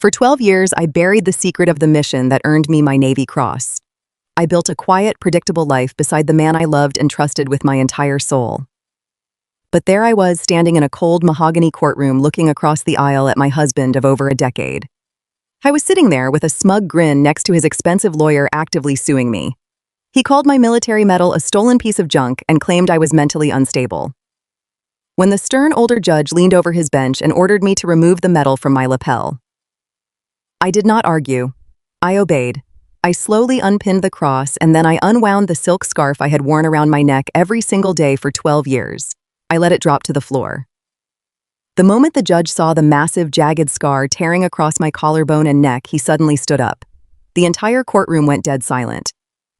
For 12 years, I buried the secret of the mission that earned me my Navy Cross. I built a quiet, predictable life beside the man I loved and trusted with my entire soul. But there I was, standing in a cold mahogany courtroom looking across the aisle at my husband of over a decade. I was sitting there with a smug grin next to his expensive lawyer actively suing me. He called my military medal a stolen piece of junk and claimed I was mentally unstable. When the stern older judge leaned over his bench and ordered me to remove the medal from my lapel, I did not argue. I obeyed. I slowly unpinned the cross and then I unwound the silk scarf I had worn around my neck every single day for 12 years. I let it drop to the floor. The moment the judge saw the massive, jagged scar tearing across my collarbone and neck, he suddenly stood up. The entire courtroom went dead silent.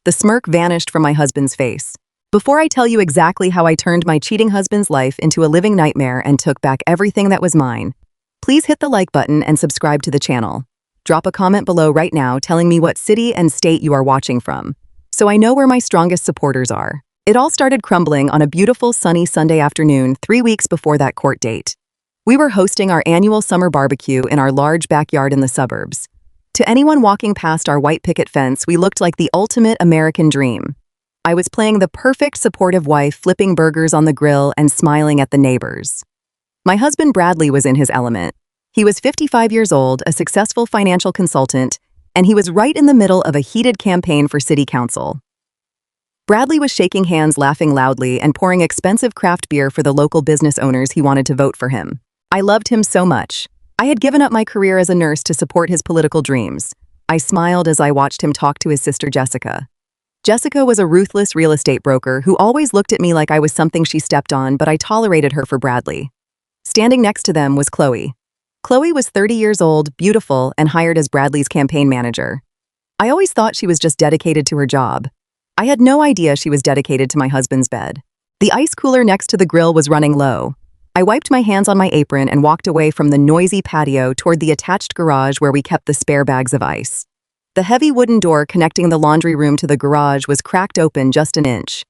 The smirk vanished from my husband's face. Before I tell you exactly how I turned my cheating husband's life into a living nightmare and took back everything that was mine, please hit the like button and subscribe to the channel. Drop a comment below right now telling me what city and state you are watching from, so I know where my strongest supporters are. It all started crumbling on a beautiful sunny Sunday afternoon 3 weeks before that court date. We were hosting our annual summer barbecue in our large backyard in the suburbs. To anyone walking past our white picket fence, we looked like the ultimate American dream. I was playing the perfect supportive wife, flipping burgers on the grill and smiling at the neighbors. My husband Bradley was in his element. He was 55 years old, a successful financial consultant, and he was right in the middle of a heated campaign for city council. Bradley was shaking hands, laughing loudly, and pouring expensive craft beer for the local business owners he wanted to vote for him. I loved him so much. I had given up my career as a nurse to support his political dreams. I smiled as I watched him talk to his sister Jessica. Jessica was a ruthless real estate broker who always looked at me like I was something she stepped on, but I tolerated her for Bradley. Standing next to them was Chloe. Chloe was 30 years old, beautiful, and hired as Bradley's campaign manager. I always thought she was just dedicated to her job. I had no idea she was dedicated to my husband's bed. The ice cooler next to the grill was running low. I wiped my hands on my apron and walked away from the noisy patio toward the attached garage where we kept the spare bags of ice. The heavy wooden door connecting the laundry room to the garage was cracked open just an inch.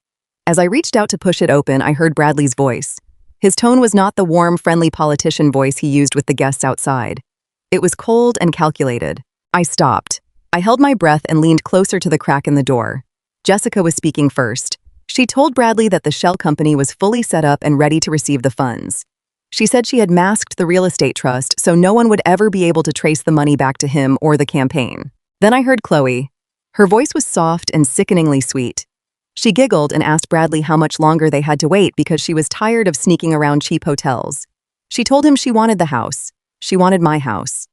As I reached out to push it open, I heard Bradley's voice. His tone was not the warm, friendly politician voice he used with the guests outside. It was cold and calculated. I stopped. I held my breath and leaned closer to the crack in the door. Jessica was speaking first. She told Bradley that the shell company was fully set up and ready to receive the funds. She said she had masked the real estate trust so no one would ever be able to trace the money back to him or the campaign. Then I heard Chloe. Her voice was soft and sickeningly sweet. She giggled and asked Bradley how much longer they had to wait because she was tired of sneaking around cheap hotels. She told him she wanted the house. She wanted my house.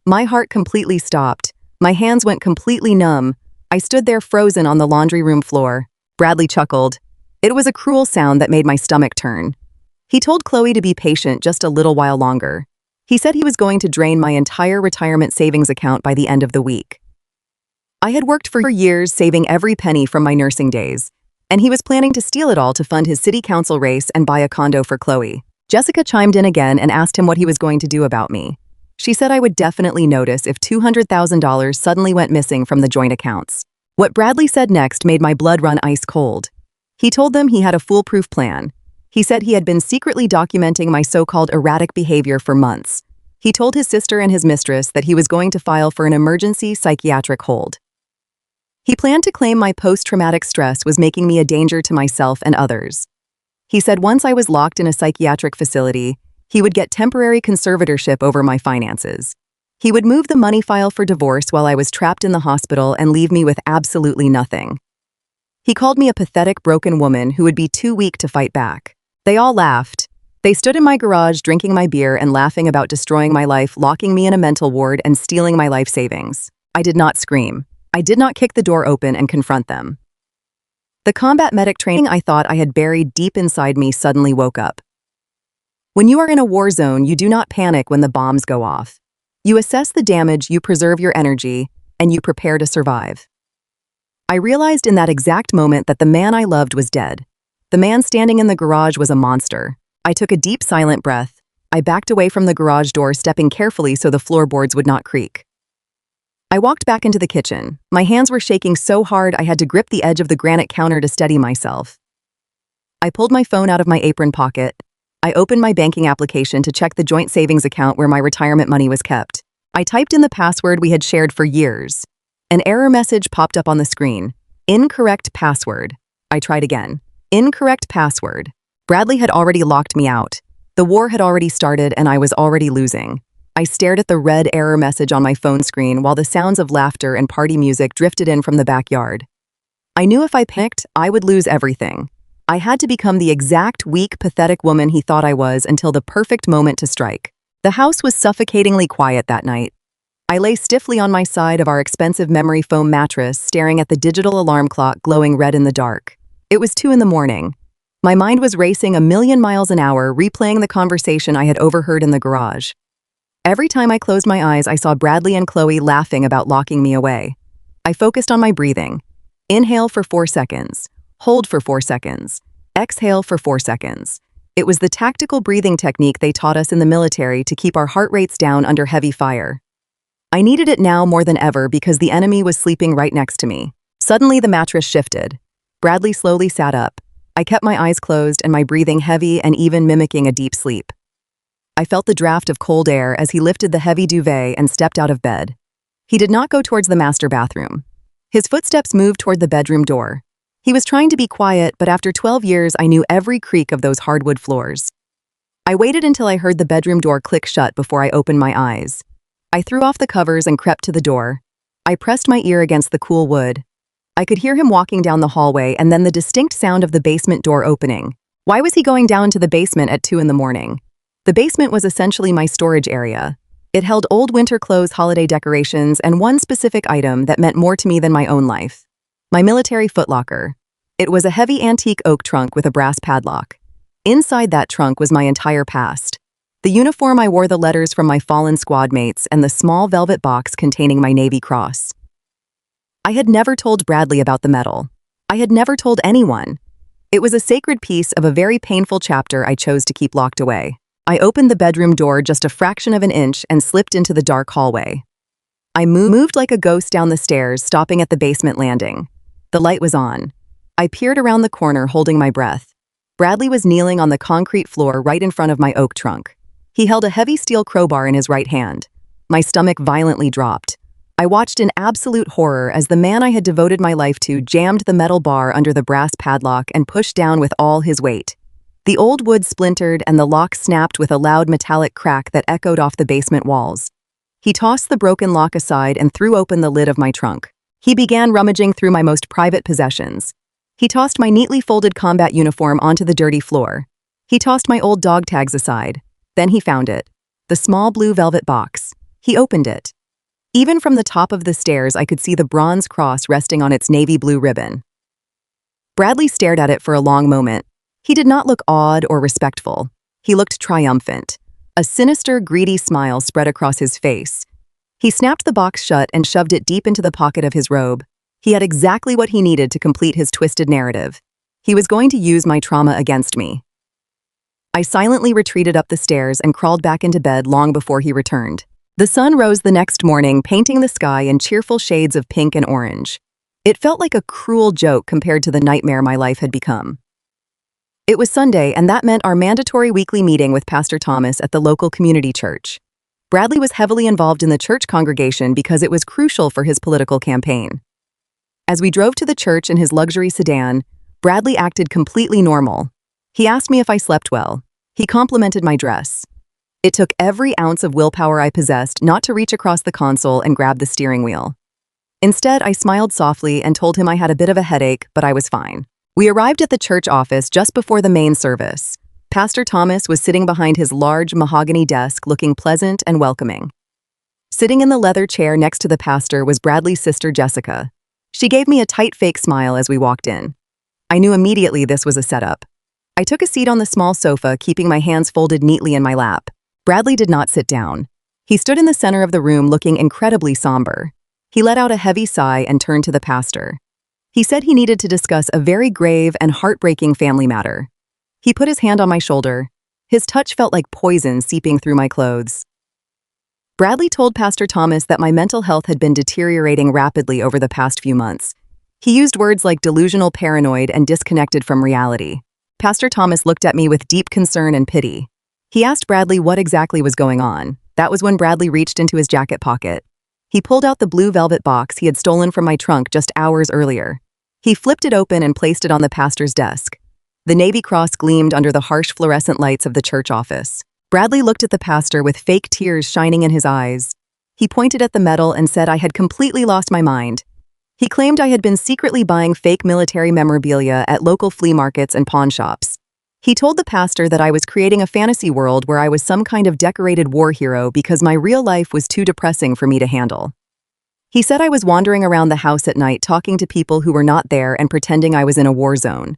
My heart completely stopped. My hands went completely numb. I stood there frozen on the laundry room floor. Bradley chuckled. It was a cruel sound that made my stomach turn. He told Chloe to be patient just a little while longer. He said he was going to drain my entire retirement savings account by the end of the week. I had worked for years saving every penny from my nursing days, and he was planning to steal it all to fund his city council race and buy a condo for Chloe. Jessica chimed in again and asked him what he was going to do about me. She said I would definitely notice if $200,000 suddenly went missing from the joint accounts. What Bradley said next made my blood run ice cold. He told them he had a foolproof plan. He said he had been secretly documenting my so-called erratic behavior for months. He told his sister and his mistress that he was going to file for an emergency psychiatric hold. He planned to claim my post-traumatic stress was making me a danger to myself and others. He said once I was locked in a psychiatric facility, he would get temporary conservatorship over my finances. He would move the money file for divorce while I was trapped in the hospital and leave me with absolutely nothing. He called me a pathetic, broken woman who would be too weak to fight back. They all laughed. They stood in my garage drinking my beer and laughing about destroying my life, locking me in a mental ward, and stealing my life savings. I did not scream. I did not kick the door open and confront them. The combat medic training I thought I had buried deep inside me suddenly woke up. When you are in a war zone, you do not panic when the bombs go off. You assess the damage, you preserve your energy, and you prepare to survive. I realized in that exact moment that the man I loved was dead. The man standing in the garage was a monster. I took a deep, silent breath. I backed away from the garage door, stepping carefully so the floorboards would not creak. I walked back into the kitchen. My hands were shaking so hard I had to grip the edge of the granite counter to steady myself. I pulled my phone out of my apron pocket. I opened my banking application to check the joint savings account where my retirement money was kept. I typed in the password we had shared for years. An error message popped up on the screen. Incorrect password. I tried again. Incorrect password. Bradley had already locked me out. The war had already started and I was already losing. I stared at the red error message on my phone screen while the sounds of laughter and party music drifted in from the backyard. I knew if I panicked, I would lose everything. I had to become the exact weak, pathetic woman he thought I was until the perfect moment to strike. The house was suffocatingly quiet that night. I lay stiffly on my side of our expensive memory foam mattress, staring at the digital alarm clock glowing red in the dark. It was 2 a.m. My mind was racing a million miles an hour, replaying the conversation I had overheard in the garage. Every time I closed my eyes, I saw Bradley and Chloe laughing about locking me away. I focused on my breathing. Inhale for 4 seconds. Hold for 4 seconds. Exhale for 4 seconds. It was the tactical breathing technique they taught us in the military to keep our heart rates down under heavy fire. I needed it now more than ever because the enemy was sleeping right next to me. Suddenly, the mattress shifted. Bradley slowly sat up. I kept my eyes closed and my breathing heavy and even mimicking a deep sleep. I felt the draft of cold air as he lifted the heavy duvet and stepped out of bed. He did not go towards the master bathroom. His footsteps moved toward the bedroom door. He was trying to be quiet, but after 12 years, I knew every creak of those hardwood floors. I waited until I heard the bedroom door click shut before I opened my eyes. I threw off the covers and crept to the door. I pressed my ear against the cool wood. I could hear him walking down the hallway and then the distinct sound of the basement door opening. Why was he going down to the basement at 2 a.m? The basement was essentially my storage area. It held old winter clothes, holiday decorations, and one specific item that meant more to me than my own life. My military footlocker. It was a heavy antique oak trunk with a brass padlock. Inside that trunk was my entire past. The uniform I wore, the letters from my fallen squad mates, and the small velvet box containing my Navy cross. I had never told Bradley about the medal. I had never told anyone. It was a sacred piece of a very painful chapter I chose to keep locked away. I opened the bedroom door just a fraction of an inch and slipped into the dark hallway. I moved like a ghost down the stairs, stopping at the basement landing. The light was on. I peered around the corner, holding my breath. Bradley was kneeling on the concrete floor right in front of my oak trunk. He held a heavy steel crowbar in his right hand. My stomach violently dropped. I watched in absolute horror as the man I had devoted my life to jammed the metal bar under the brass padlock and pushed down with all his weight. The old wood splintered and the lock snapped with a loud metallic crack that echoed off the basement walls. He tossed the broken lock aside and threw open the lid of my trunk. He began rummaging through my most private possessions. He tossed my neatly folded combat uniform onto the dirty floor. He tossed my old dog tags aside. Then he found it. The small blue velvet box. He opened it. Even from the top of the stairs, I could see the bronze cross resting on its navy blue ribbon. Bradley stared at it for a long moment. He did not look awed or respectful. He looked triumphant. A sinister, greedy smile spread across his face. He snapped the box shut and shoved it deep into the pocket of his robe. He had exactly what he needed to complete his twisted narrative. He was going to use my trauma against me. I silently retreated up the stairs and crawled back into bed long before he returned. The sun rose the next morning, painting the sky in cheerful shades of pink and orange. It felt like a cruel joke compared to the nightmare my life had become. It was Sunday, and that meant our mandatory weekly meeting with Pastor Thomas at the local community church. Bradley was heavily involved in the church congregation because it was crucial for his political campaign. As we drove to the church in his luxury sedan, Bradley acted completely normal. He asked me if I slept well. He complimented my dress. It took every ounce of willpower I possessed not to reach across the console and grab the steering wheel. Instead, I smiled softly and told him I had a bit of a headache, but I was fine. We arrived at the church office just before the main service. Pastor Thomas was sitting behind his large mahogany desk, looking pleasant and welcoming. Sitting in the leather chair next to the pastor was Bradley's sister, Jessica. She gave me a tight fake smile as we walked in. I knew immediately this was a setup. I took a seat on the small sofa, keeping my hands folded neatly in my lap. Bradley did not sit down. He stood in the center of the room, looking incredibly somber. He let out a heavy sigh and turned to the pastor. He said he needed to discuss a very grave and heartbreaking family matter. He put his hand on my shoulder. His touch felt like poison seeping through my clothes. Bradley told Pastor Thomas that my mental health had been deteriorating rapidly over the past few months. He used words like delusional, paranoid, and disconnected from reality. Pastor Thomas looked at me with deep concern and pity. He asked Bradley what exactly was going on. That was when Bradley reached into his jacket pocket. He pulled out the blue velvet box he had stolen from my trunk just hours earlier. He flipped it open and placed it on the pastor's desk. The Navy cross gleamed under the harsh fluorescent lights of the church office. Bradley looked at the pastor with fake tears shining in his eyes. He pointed at the medal and said I had completely lost my mind. He claimed I had been secretly buying fake military memorabilia at local flea markets and pawn shops. He told the pastor that I was creating a fantasy world where I was some kind of decorated war hero because my real life was too depressing for me to handle. He said I was wandering around the house at night talking to people who were not there and pretending I was in a war zone.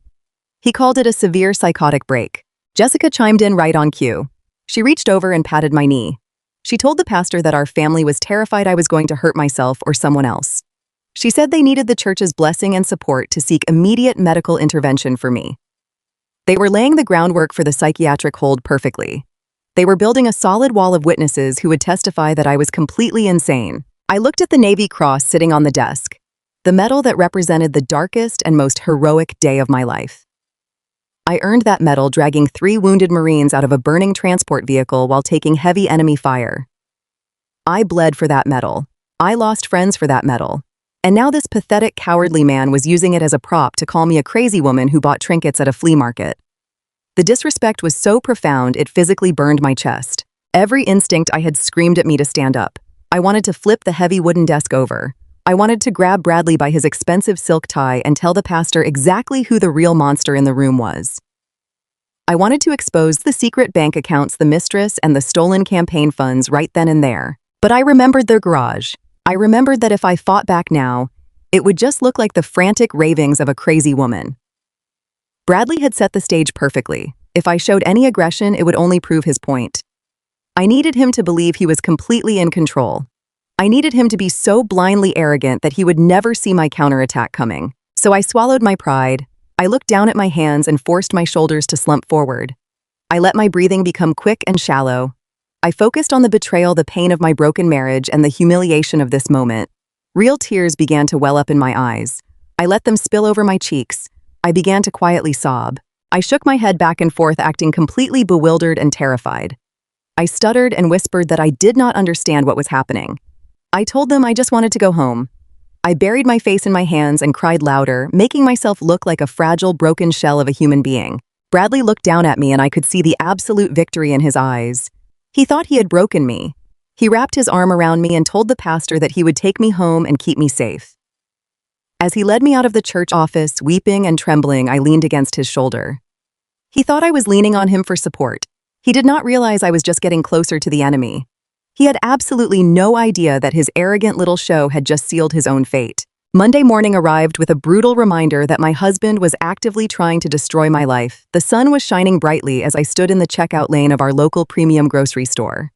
He called it a severe psychotic break. Jessica chimed in right on cue. She reached over and patted my knee. She told the pastor that our family was terrified I was going to hurt myself or someone else. She said they needed the church's blessing and support to seek immediate medical intervention for me. They were laying the groundwork for the psychiatric hold perfectly. They were building a solid wall of witnesses who would testify that I was completely insane. I looked at the Navy Cross sitting on the desk, the medal that represented the darkest and most heroic day of my life. I earned that medal dragging 3 wounded Marines out of a burning transport vehicle while taking heavy enemy fire. I bled for that medal. I lost friends for that medal. And now this pathetic, cowardly man was using it as a prop to call me a crazy woman who bought trinkets at a flea market. The disrespect was so profound it physically burned my chest. Every instinct I had screamed at me to stand up. I wanted to flip the heavy wooden desk over. I wanted to grab Bradley by his expensive silk tie and tell the pastor exactly who the real monster in the room was. I wanted to expose the secret bank accounts, the mistress, and the stolen campaign funds right then and there. But I remembered their garage. I remembered that if I fought back now, it would just look like the frantic ravings of a crazy woman. Bradley had set the stage perfectly. If I showed any aggression, it would only prove his point. I needed him to believe he was completely in control. I needed him to be so blindly arrogant that he would never see my counterattack coming. So I swallowed my pride. I looked down at my hands and forced my shoulders to slump forward. I let my breathing become quick and shallow. I focused on the betrayal, the pain of my broken marriage, and the humiliation of this moment. Real tears began to well up in my eyes. I let them spill over my cheeks. I began to quietly sob. I shook my head back and forth, acting completely bewildered and terrified. I stuttered and whispered that I did not understand what was happening. I told them I just wanted to go home. I buried my face in my hands and cried louder, making myself look like a fragile, broken shell of a human being. Bradley looked down at me and I could see the absolute victory in his eyes. He thought he had broken me. He wrapped his arm around me and told the pastor that he would take me home and keep me safe. As he led me out of the church office, weeping and trembling, I leaned against his shoulder. He thought I was leaning on him for support. He did not realize I was just getting closer to the enemy. He had absolutely no idea that his arrogant little show had just sealed his own fate. Monday morning arrived with a brutal reminder that my husband was actively trying to destroy my life. The sun was shining brightly as I stood in the checkout lane of our local premium grocery store.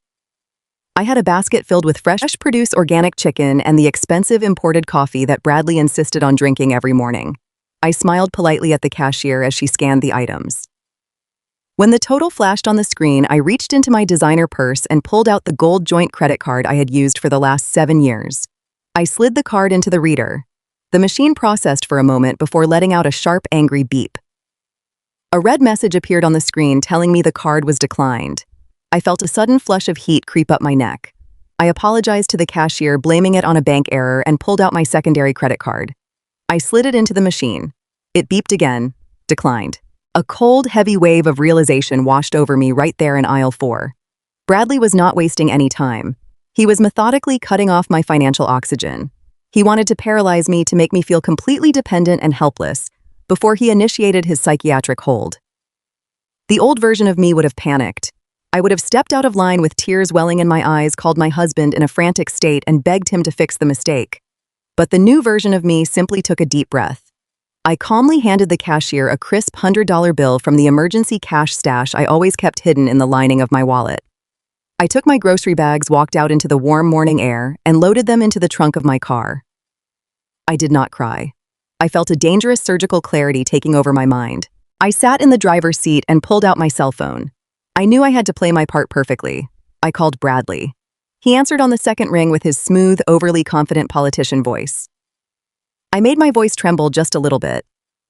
I had a basket filled with fresh produce organic chicken and the expensive imported coffee that Bradley insisted on drinking every morning. I smiled politely at the cashier as she scanned the items. When the total flashed on the screen, I reached into my designer purse and pulled out the gold joint credit card I had used for the last 7 years. I slid the card into the reader. The machine processed for a moment before letting out a sharp, angry beep. A red message appeared on the screen telling me the card was declined. I felt a sudden flush of heat creep up my neck. I apologized to the cashier, blaming it on a bank error, and pulled out my secondary credit card. I slid it into the machine. It beeped again. Declined. A cold, heavy wave of realization washed over me right there in aisle 4. Bradley was not wasting any time. He was methodically cutting off my financial oxygen. He wanted to paralyze me to make me feel completely dependent and helpless before he initiated his psychiatric hold. The old version of me would have panicked. I would have stepped out of line with tears welling in my eyes, called my husband in a frantic state, and begged him to fix the mistake. But the new version of me simply took a deep breath. I calmly handed the cashier a crisp $100 bill from the emergency cash stash I always kept hidden in the lining of my wallet. I took my grocery bags, walked out into the warm morning air, and loaded them into the trunk of my car. I did not cry. I felt a dangerous surgical clarity taking over my mind. I sat in the driver's seat and pulled out my cell phone. I knew I had to play my part perfectly. I called Bradley. He answered on the second ring with his smooth, overly confident politician voice. I made my voice tremble just a little bit.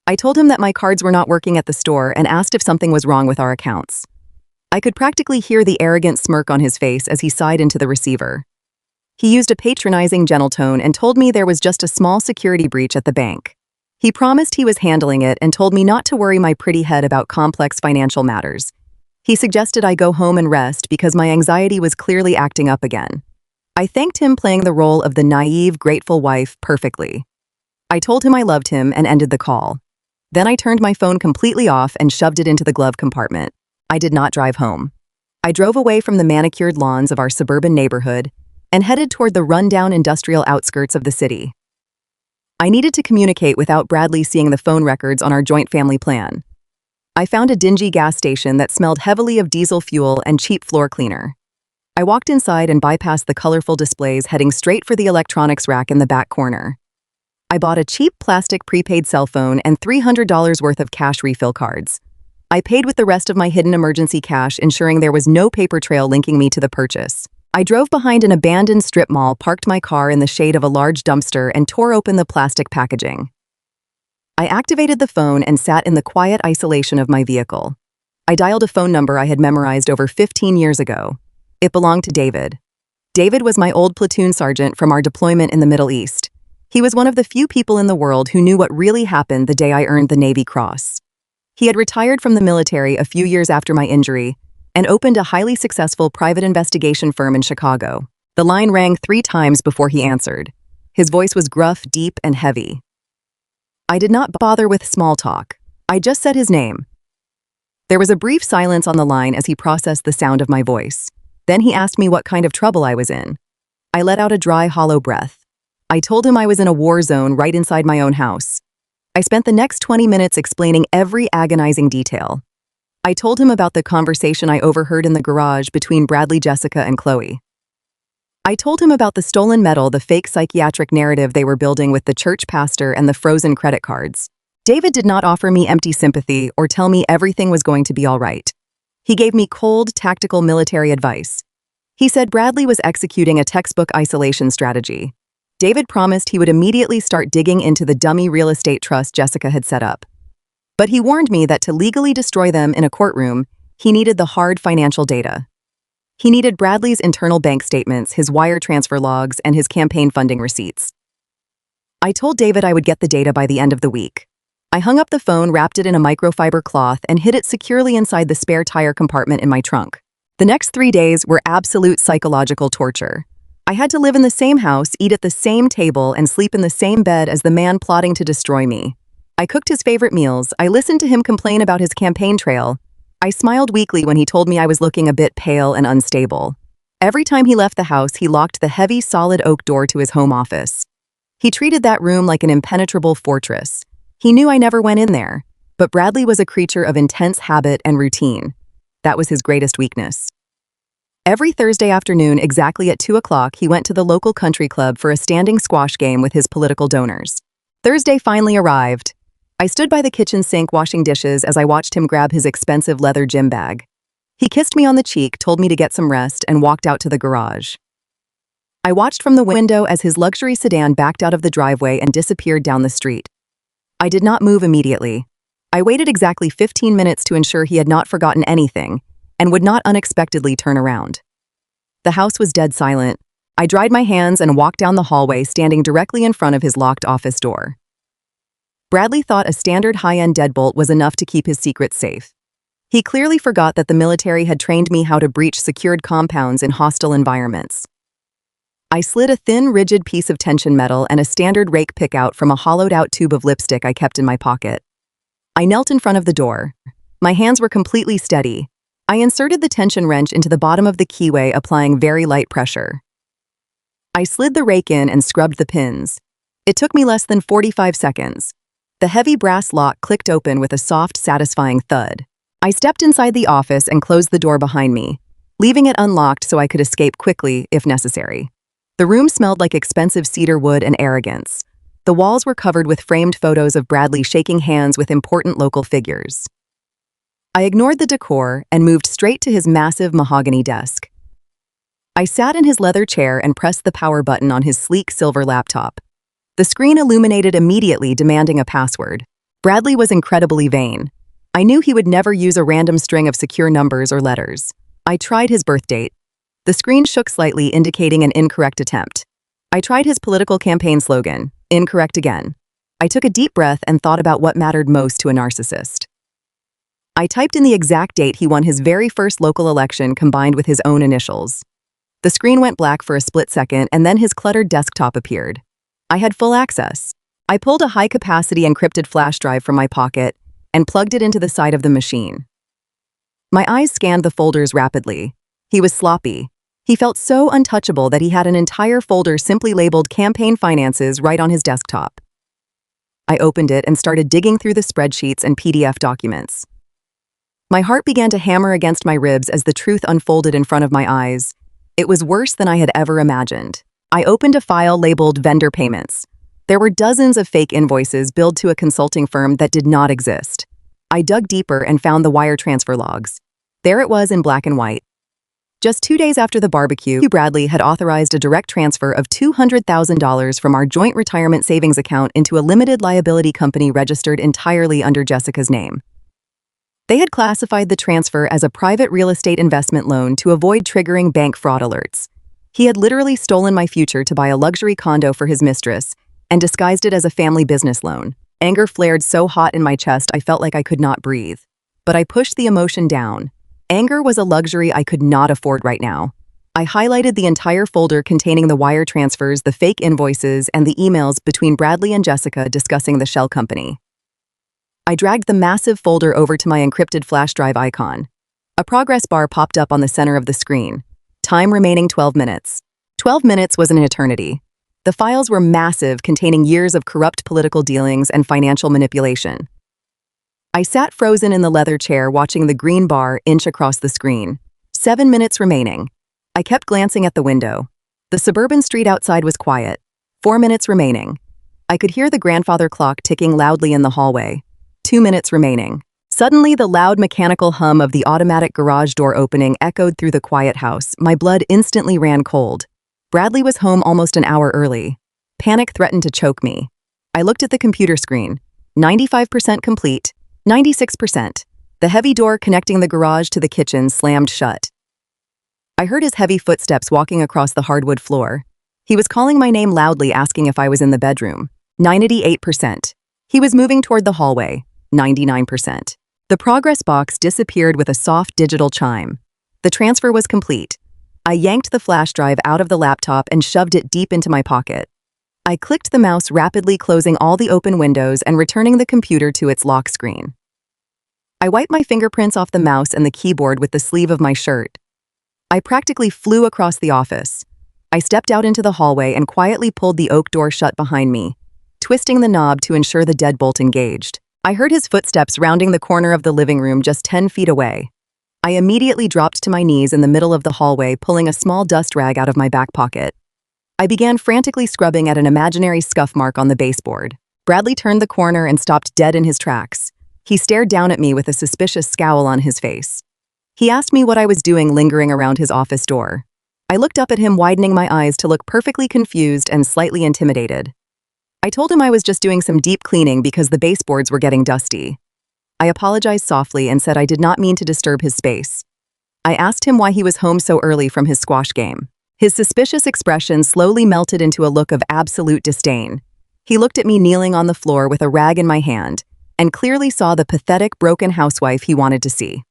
I told him that my cards were not working at the store and asked if something was wrong with our accounts. I could practically hear the arrogant smirk on his face as he sighed into the receiver. He used a patronizing gentle tone and told me there was just a small security breach at the bank. He promised he was handling it and told me not to worry my pretty head about complex financial matters. He suggested I go home and rest because my anxiety was clearly acting up again. I thanked him, playing the role of the naive, grateful wife perfectly. I told him I loved him and ended the call. Then I turned my phone completely off and shoved it into the glove compartment. I did not drive home. I drove away from the manicured lawns of our suburban neighborhood and headed toward the rundown industrial outskirts of the city. I needed to communicate without Bradley seeing the phone records on our joint family plan. I found a dingy gas station that smelled heavily of diesel fuel and cheap floor cleaner. I walked inside and bypassed the colorful displays, heading straight for the electronics rack in the back corner. I bought a cheap plastic prepaid cell phone and $300 worth of cash refill cards. I paid with the rest of my hidden emergency cash, ensuring there was no paper trail linking me to the purchase. I drove behind an abandoned strip mall, parked my car in the shade of a large dumpster, and tore open the plastic packaging. I activated the phone and sat in the quiet isolation of my vehicle. I dialed a phone number I had memorized over 15 years ago. It belonged to David. David was my old platoon sergeant from our deployment in the Middle East. He was one of the few people in the world who knew what really happened the day I earned the Navy Cross. He had retired from the military a few years after my injury and opened a highly successful private investigation firm in Chicago. The line rang 3 times before he answered. His voice was gruff, deep, and heavy. I did not bother with small talk. I just said his name. There was a brief silence on the line as he processed the sound of my voice. Then he asked me what kind of trouble I was in. I let out a dry, hollow breath. I told him I was in a war zone right inside my own house. I spent the next 20 minutes explaining every agonizing detail. I told him about the conversation I overheard in the garage between Bradley, Jessica, and Chloe. I told him about the stolen medal, the fake psychiatric narrative they were building with the church pastor, and the frozen credit cards. David did not offer me empty sympathy or tell me everything was going to be all right. He gave me cold, tactical military advice. He said Bradley was executing a textbook isolation strategy. David promised he would immediately start digging into the dummy real estate trust Jessica had set up. But he warned me that to legally destroy them in a courtroom, he needed the hard financial data. He needed Bradley's internal bank statements, his wire transfer logs, and his campaign funding receipts. I told David I would get the data by the end of the week. I hung up the phone, wrapped it in a microfiber cloth, and hid it securely inside the spare tire compartment in my trunk. The next 3 days were absolute psychological torture. I had to live in the same house, eat at the same table, and sleep in the same bed as the man plotting to destroy me. I cooked his favorite meals. I listened to him complain about his campaign trail. I smiled weakly when he told me I was looking a bit pale and unstable. Every time he left the house, he locked the heavy, solid oak door to his home office. He treated that room like an impenetrable fortress. He knew I never went in there, but Bradley was a creature of intense habit and routine. That was his greatest weakness. Every Thursday afternoon, exactly at 2 o'clock, he went to the local country club for a standing squash game with his political donors. Thursday finally arrived. I stood by the kitchen sink washing dishes as I watched him grab his expensive leather gym bag. He kissed me on the cheek, told me to get some rest, and walked out to the garage. I watched from the window as his luxury sedan backed out of the driveway and disappeared down the street. I did not move immediately. I waited exactly 15 minutes to ensure he had not forgotten anything and would not unexpectedly turn around. The house was dead silent. I dried my hands and walked down the hallway, standing directly in front of his locked office door. Bradley thought a standard high-end deadbolt was enough to keep his secrets safe. He clearly forgot that the military had trained me how to breach secured compounds in hostile environments. I slid a thin, rigid piece of tension metal and a standard rake pick out from a hollowed-out tube of lipstick I kept in my pocket. I knelt in front of the door. My hands were completely steady. I inserted the tension wrench into the bottom of the keyway, applying very light pressure. I slid the rake in and scrubbed the pins. It took me less than 45 seconds. The heavy brass lock clicked open with a soft, satisfying thud. I stepped inside the office and closed the door behind me, leaving it unlocked so I could escape quickly if necessary. The room smelled like expensive cedar wood and arrogance. The walls were covered with framed photos of Bradley shaking hands with important local figures. I ignored the decor and moved straight to his massive mahogany desk. I sat in his leather chair and pressed the power button on his sleek silver laptop. The screen illuminated immediately, demanding a password. Bradley was incredibly vain. I knew he would never use a random string of secure numbers or letters. I tried his birth date. The screen shook slightly, indicating an incorrect attempt. I tried his political campaign slogan. Incorrect again. I took a deep breath and thought about what mattered most to a narcissist. I typed in the exact date he won his very first local election combined with his own initials. The screen went black for a split second, and then his cluttered desktop appeared. I had full access. I pulled a high-capacity encrypted flash drive from my pocket and plugged it into the side of the machine. My eyes scanned the folders rapidly. He was sloppy. He felt so untouchable that he had an entire folder simply labeled Campaign Finances right on his desktop. I opened it and started digging through the spreadsheets and PDF documents. My heart began to hammer against my ribs as the truth unfolded in front of my eyes. It was worse than I had ever imagined. I opened a file labeled Vendor Payments. There were dozens of fake invoices billed to a consulting firm that did not exist. I dug deeper and found the wire transfer logs. There it was in black and white. Just 2 days after the barbecue, Bradley had authorized a direct transfer of $200,000 from our joint retirement savings account into a limited liability company registered entirely under Jessica's name. They had classified the transfer as a private real estate investment loan to avoid triggering bank fraud alerts. He had literally stolen my future to buy a luxury condo for his mistress and disguised it as a family business loan. Anger flared so hot in my chest I felt like I could not breathe. But I pushed the emotion down. Anger was a luxury I could not afford right now. I highlighted the entire folder containing the wire transfers, the fake invoices, and the emails between Bradley and Jessica discussing the shell company. I dragged the massive folder over to my encrypted flash drive icon. A progress bar popped up on the center of the screen. Time remaining 12 minutes. 12 minutes was an eternity. The files were massive, containing years of corrupt political dealings and financial manipulation. I sat frozen in the leather chair watching the green bar inch across the screen. 7 minutes remaining. I kept glancing at the window. The suburban street outside was quiet. 4 minutes remaining. I could hear the grandfather clock ticking loudly in the hallway. 2 minutes remaining. Suddenly, the loud mechanical hum of the automatic garage door opening echoed through the quiet house. My blood instantly ran cold. Bradley was home almost an hour early. Panic threatened to choke me. I looked at the computer screen. 95% complete. 96%. The heavy door connecting the garage to the kitchen slammed shut. I heard his heavy footsteps walking across the hardwood floor. He was calling my name loudly, asking if I was in the bedroom. 98%. He was moving toward the hallway. 99%. The progress box disappeared with a soft digital chime. The transfer was complete. I yanked the flash drive out of the laptop and shoved it deep into my pocket. I clicked the mouse, rapidly closing all the open windows and returning the computer to its lock screen. I wiped my fingerprints off the mouse and the keyboard with the sleeve of my shirt. I practically flew across the office. I stepped out into the hallway and quietly pulled the oak door shut behind me, twisting the knob to ensure the deadbolt engaged. I heard his footsteps rounding the corner of the living room just 10 feet away. I immediately dropped to my knees in the middle of the hallway, pulling a small dust rag out of my back pocket. I began frantically scrubbing at an imaginary scuff mark on the baseboard. Bradley turned the corner and stopped dead in his tracks. He stared down at me with a suspicious scowl on his face. He asked me what I was doing lingering around his office door. I looked up at him, widening my eyes to look perfectly confused and slightly intimidated. I told him I was just doing some deep cleaning because the baseboards were getting dusty. I apologized softly and said I did not mean to disturb his space. I asked him why he was home so early from his squash game. His suspicious expression slowly melted into a look of absolute disdain. He looked at me kneeling on the floor with a rag in my hand and clearly saw the pathetic, broken housewife he wanted to see.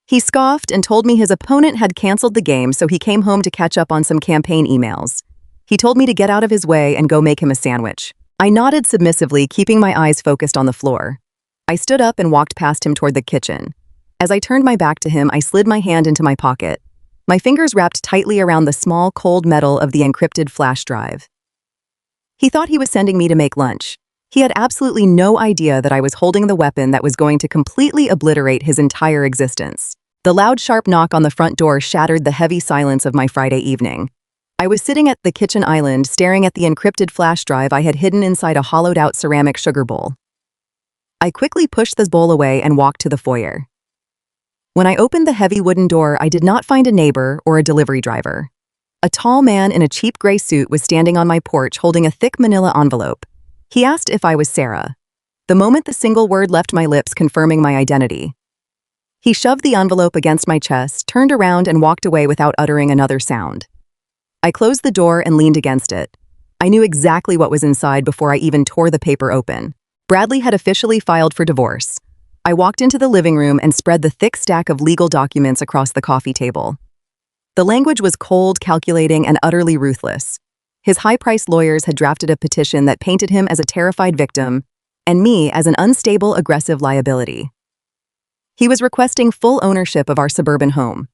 He scoffed and told me his opponent had canceled the game, so he came home to catch up on some campaign emails. He told me to get out of his way and go make him a sandwich. I nodded submissively, keeping my eyes focused on the floor. I stood up and walked past him toward the kitchen. As I turned my back to him, I slid my hand into my pocket. My fingers wrapped tightly around the small, cold metal of the encrypted flash drive. He thought he was sending me to make lunch. He had absolutely no idea that I was holding the weapon that was going to completely obliterate his entire existence. The loud, sharp knock on the front door shattered the heavy silence of my Friday evening. I was sitting at the kitchen island, staring at the encrypted flash drive I had hidden inside a hollowed-out ceramic sugar bowl. I quickly pushed the bowl away and walked to the foyer. When I opened the heavy wooden door, I did not find a neighbor or a delivery driver. A tall man in a cheap gray suit was standing on my porch holding a thick manila envelope. He asked if I was Sarah. the moment the single word left my lips confirming my identity. He shoved the envelope against my chest, turned around, and walked away without uttering another sound. I closed the door and leaned against it. I knew exactly what was inside before I even tore the paper open. Bradley had officially filed for divorce. I walked into the living room and spread the thick stack of legal documents across the coffee table. The language was cold, calculating, and utterly ruthless. His high-priced lawyers had drafted a petition that painted him as a terrified victim and me as an unstable, aggressive liability. He was requesting full ownership of our suburban home.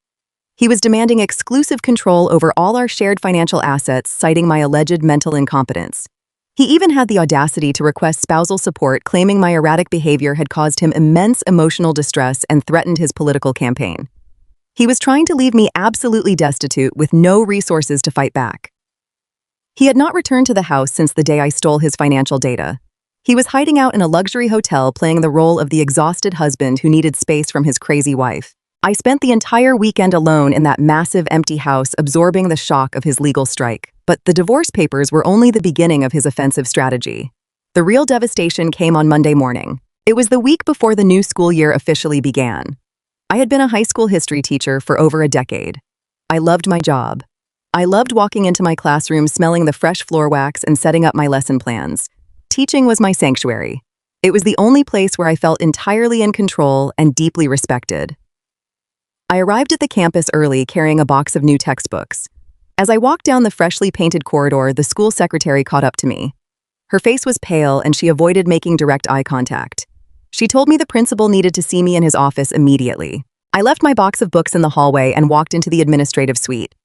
He was demanding exclusive control over all our shared financial assets, citing my alleged mental incompetence. He even had the audacity to request spousal support, claiming my erratic behavior had caused him immense emotional distress and threatened his political campaign. He was trying to leave me absolutely destitute with no resources to fight back. He had not returned to the house since the day I stole his financial data. He was hiding out in a luxury hotel playing the role of the exhausted husband who needed space from his crazy wife. I spent the entire weekend alone in that massive empty house absorbing the shock of his legal strike. But the divorce papers were only the beginning of his offensive strategy. The real devastation came on Monday morning. It was the week before the new school year officially began. I had been a high school history teacher for over a decade. I loved my job. I loved walking into my classroom smelling the fresh floor wax and setting up my lesson plans. Teaching was my sanctuary. It was the only place where I felt entirely in control and deeply respected. I arrived at the campus early carrying a box of new textbooks. As I walked down the freshly painted corridor, the school secretary caught up to me. Her face was pale and she avoided making direct eye contact. She told me the principal needed to see me in his office immediately. I left my box of books in the hallway and walked into the administrative suite.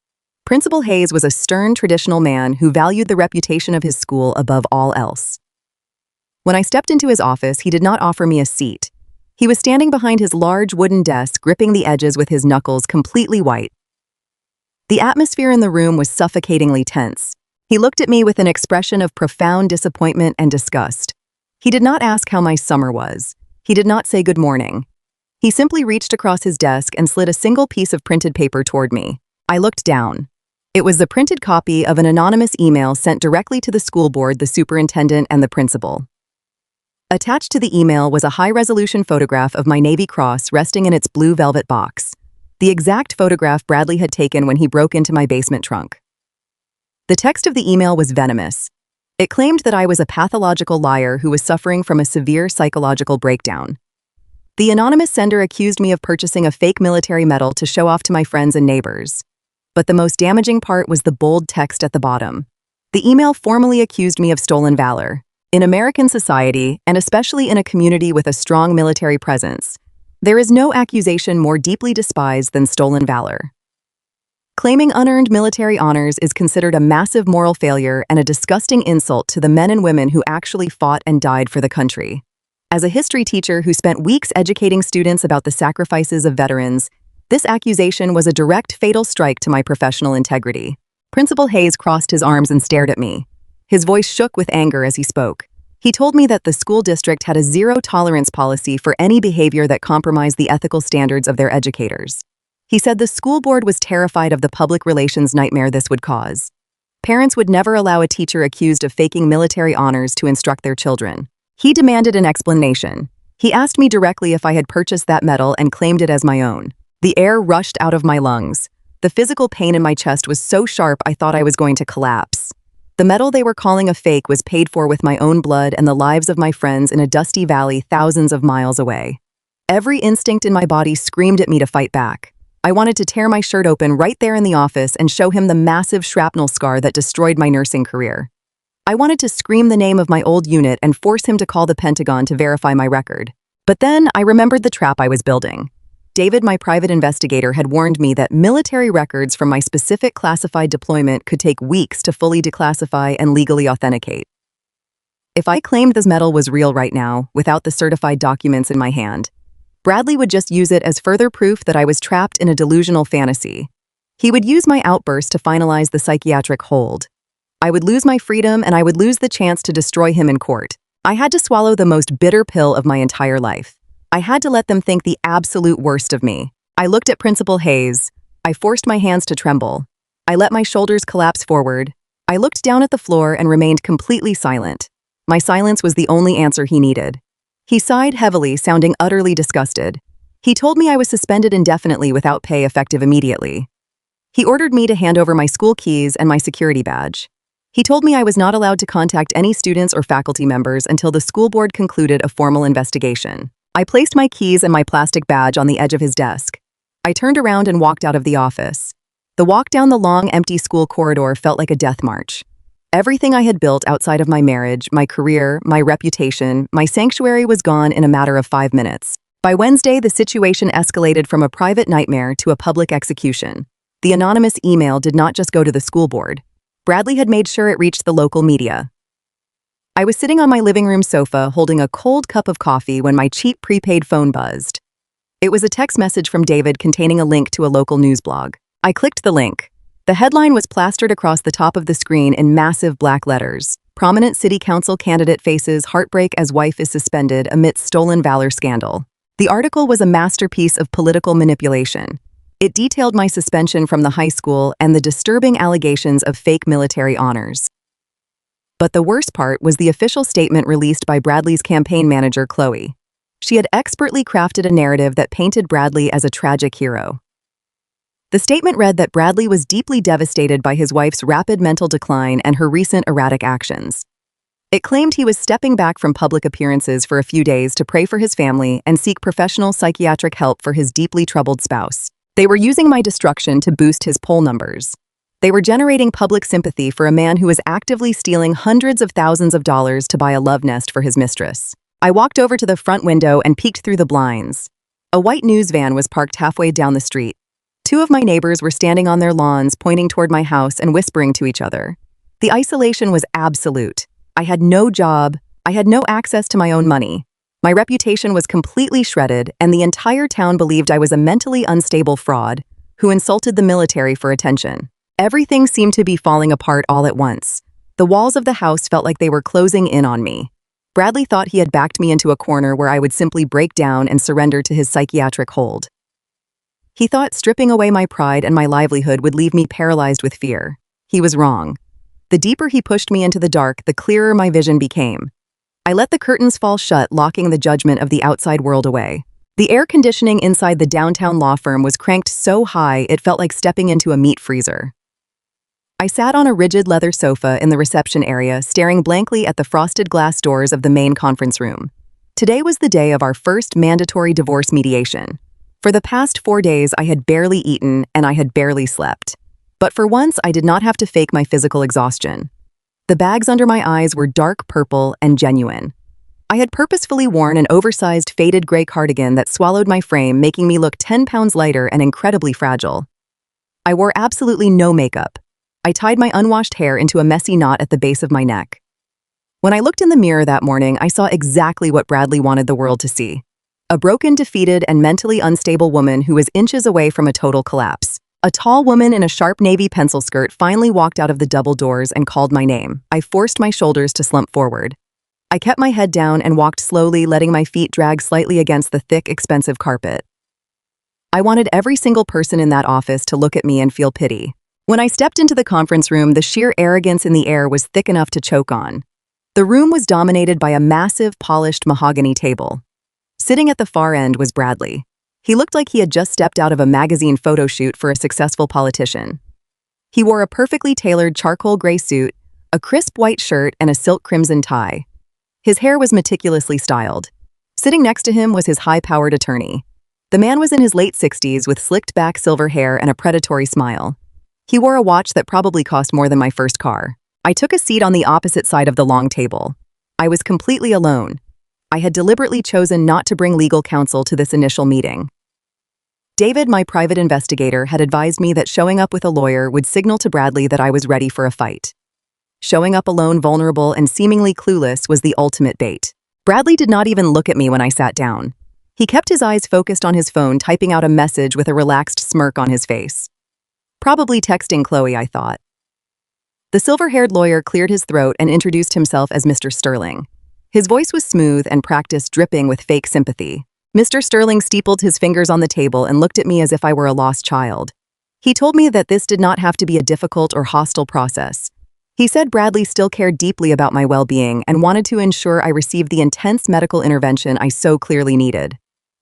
Principal Hayes was a stern, traditional man who valued the reputation of his school above all else. When I stepped into his office, he did not offer me a seat. He was standing behind his large wooden desk, gripping the edges with his knuckles completely white. The atmosphere in the room was suffocatingly tense. He looked at me with an expression of profound disappointment and disgust. He did not ask how my summer was. He did not say good morning. He simply reached across his desk and slid a single piece of printed paper toward me. I looked down. It was the printed copy of an anonymous email sent directly to the school board, the superintendent, and the principal. Attached to the email was a high-resolution photograph of my Navy Cross resting in its blue velvet box, the exact photograph Bradley had taken when he broke into my basement trunk. The text of the email was venomous. It claimed that I was a pathological liar who was suffering from a severe psychological breakdown. The anonymous sender accused me of purchasing a fake military medal to show off to my friends and neighbors. But the most damaging part was the bold text at the bottom. The email formally accused me of stolen valor. In American society, and especially in a community with a strong military presence, there is no accusation more deeply despised than stolen valor. Claiming unearned military honors is considered a massive moral failure and a disgusting insult to the men and women who actually fought and died for the country. As a history teacher who spent weeks educating students about the sacrifices of veterans, this accusation was a direct fatal strike to my professional integrity. Principal Hayes crossed his arms and stared at me. His voice shook with anger as he spoke. He told me that the school district had a zero-tolerance policy for any behavior that compromised the ethical standards of their educators. He said the school board was terrified of the public relations nightmare this would cause. Parents would never allow a teacher accused of faking military honors to instruct their children. He demanded an explanation. He asked me directly if I had purchased that medal and claimed it as my own. The air rushed out of my lungs. The physical pain in my chest was so sharp I thought I was going to collapse. The medal they were calling a fake was paid for with my own blood and the lives of my friends in a dusty valley thousands of miles away. Every instinct in my body screamed at me to fight back. I wanted to tear my shirt open right there in the office and show him the massive shrapnel scar that destroyed my nursing career. I wanted to scream the name of my old unit and force him to call the Pentagon to verify my record. But then I remembered the trap I was building. David, my private investigator, had warned me that military records from my specific classified deployment could take weeks to fully declassify and legally authenticate. If I claimed this medal was real right now, without the certified documents in my hand, Bradley would just use it as further proof that I was trapped in a delusional fantasy. He would use my outburst to finalize the psychiatric hold. I would lose my freedom and I would lose the chance to destroy him in court. I had to swallow the most bitter pill of my entire life. I had to let them think the absolute worst of me. I looked at Principal Hayes. I forced my hands to tremble. I let my shoulders collapse forward. I looked down at the floor and remained completely silent. My silence was the only answer he needed. He sighed heavily, sounding utterly disgusted. He told me I was suspended indefinitely without pay effective immediately. He ordered me to hand over my school keys and my security badge. He told me I was not allowed to contact any students or faculty members until the school board concluded a formal investigation. I placed my keys and my plastic badge on the edge of his desk. I turned around and walked out of the office. The walk down the long, empty school corridor felt like a death march. Everything I had built outside of my marriage, my career, my reputation, my sanctuary was gone in a matter of 5 minutes. By Wednesday, the situation escalated from a private nightmare to a public execution. The anonymous email did not just go to the school board. Bradley had made sure it reached the local media. I was sitting on my living room sofa holding a cold cup of coffee when my cheap prepaid phone buzzed. It was a text message from David containing a link to a local news blog. I clicked the link. The headline was plastered across the top of the screen in massive black letters. Prominent city council candidate faces heartbreak as wife is suspended amidst stolen valor scandal. The article was a masterpiece of political manipulation. It detailed my suspension from the high school and the disturbing allegations of fake military honors. But the worst part was the official statement released by Bradley's campaign manager, Chloe. She had expertly crafted a narrative that painted Bradley as a tragic hero. The statement read that Bradley was deeply devastated by his wife's rapid mental decline and her recent erratic actions. It claimed he was stepping back from public appearances for a few days to pray for his family and seek professional psychiatric help for his deeply troubled spouse. They were using my destruction to boost his poll numbers. They were generating public sympathy for a man who was actively stealing hundreds of thousands of dollars to buy a love nest for his mistress. I walked over to the front window and peeked through the blinds. A white news van was parked halfway down the street. 2 of my neighbors were standing on their lawns, pointing toward my house and whispering to each other. The isolation was absolute. I had no job. I had no access to my own money. My reputation was completely shredded, and the entire town believed I was a mentally unstable fraud who insulted the military for attention. Everything seemed to be falling apart all at once. The walls of the house felt like they were closing in on me. Bradley thought he had backed me into a corner where I would simply break down and surrender to his psychiatric hold. He thought stripping away my pride and my livelihood would leave me paralyzed with fear. He was wrong. The deeper he pushed me into the dark, the clearer my vision became. I let the curtains fall shut, locking the judgment of the outside world away. The air conditioning inside the downtown law firm was cranked so high it felt like stepping into a meat freezer. I sat on a rigid leather sofa in the reception area, staring blankly at the frosted glass doors of the main conference room. Today was the day of our first mandatory divorce mediation. For the past 4 days, I had barely eaten and I had barely slept. But for once, I did not have to fake my physical exhaustion. The bags under my eyes were dark purple and genuine. I had purposefully worn an oversized faded gray cardigan that swallowed my frame, making me look 10 pounds lighter and incredibly fragile. I wore absolutely no makeup. I tied my unwashed hair into a messy knot at the base of my neck. When I looked in the mirror that morning, I saw exactly what Bradley wanted the world to see. A broken, defeated, and mentally unstable woman who was inches away from a total collapse. A tall woman in a sharp navy pencil skirt finally walked out of the double doors and called my name. I forced my shoulders to slump forward. I kept my head down and walked slowly, letting my feet drag slightly against the thick, expensive carpet. I wanted every single person in that office to look at me and feel pity. When I stepped into the conference room, the sheer arrogance in the air was thick enough to choke on. The room was dominated by a massive, polished mahogany table. Sitting at the far end was Bradley. He looked like he had just stepped out of a magazine photo shoot for a successful politician. He wore a perfectly tailored charcoal gray suit, a crisp white shirt, and a silk crimson tie. His hair was meticulously styled. Sitting next to him was his high-powered attorney. The man was in his late 60s with slicked-back silver hair and a predatory smile. He wore a watch that probably cost more than my first car. I took a seat on the opposite side of the long table. I was completely alone. I had deliberately chosen not to bring legal counsel to this initial meeting. David, my private investigator, had advised me that showing up with a lawyer would signal to Bradley that I was ready for a fight. Showing up alone, vulnerable, and seemingly clueless was the ultimate bait. Bradley did not even look at me when I sat down. He kept his eyes focused on his phone, typing out a message with a relaxed smirk on his face. Probably texting Chloe, I thought. The silver-haired lawyer cleared his throat and introduced himself as Mr. Sterling. His voice was smooth and practiced, dripping with fake sympathy. Mr. Sterling steepled his fingers on the table and looked at me as if I were a lost child. He told me that this did not have to be a difficult or hostile process. He said Bradley still cared deeply about my well-being and wanted to ensure I received the intense medical intervention I so clearly needed.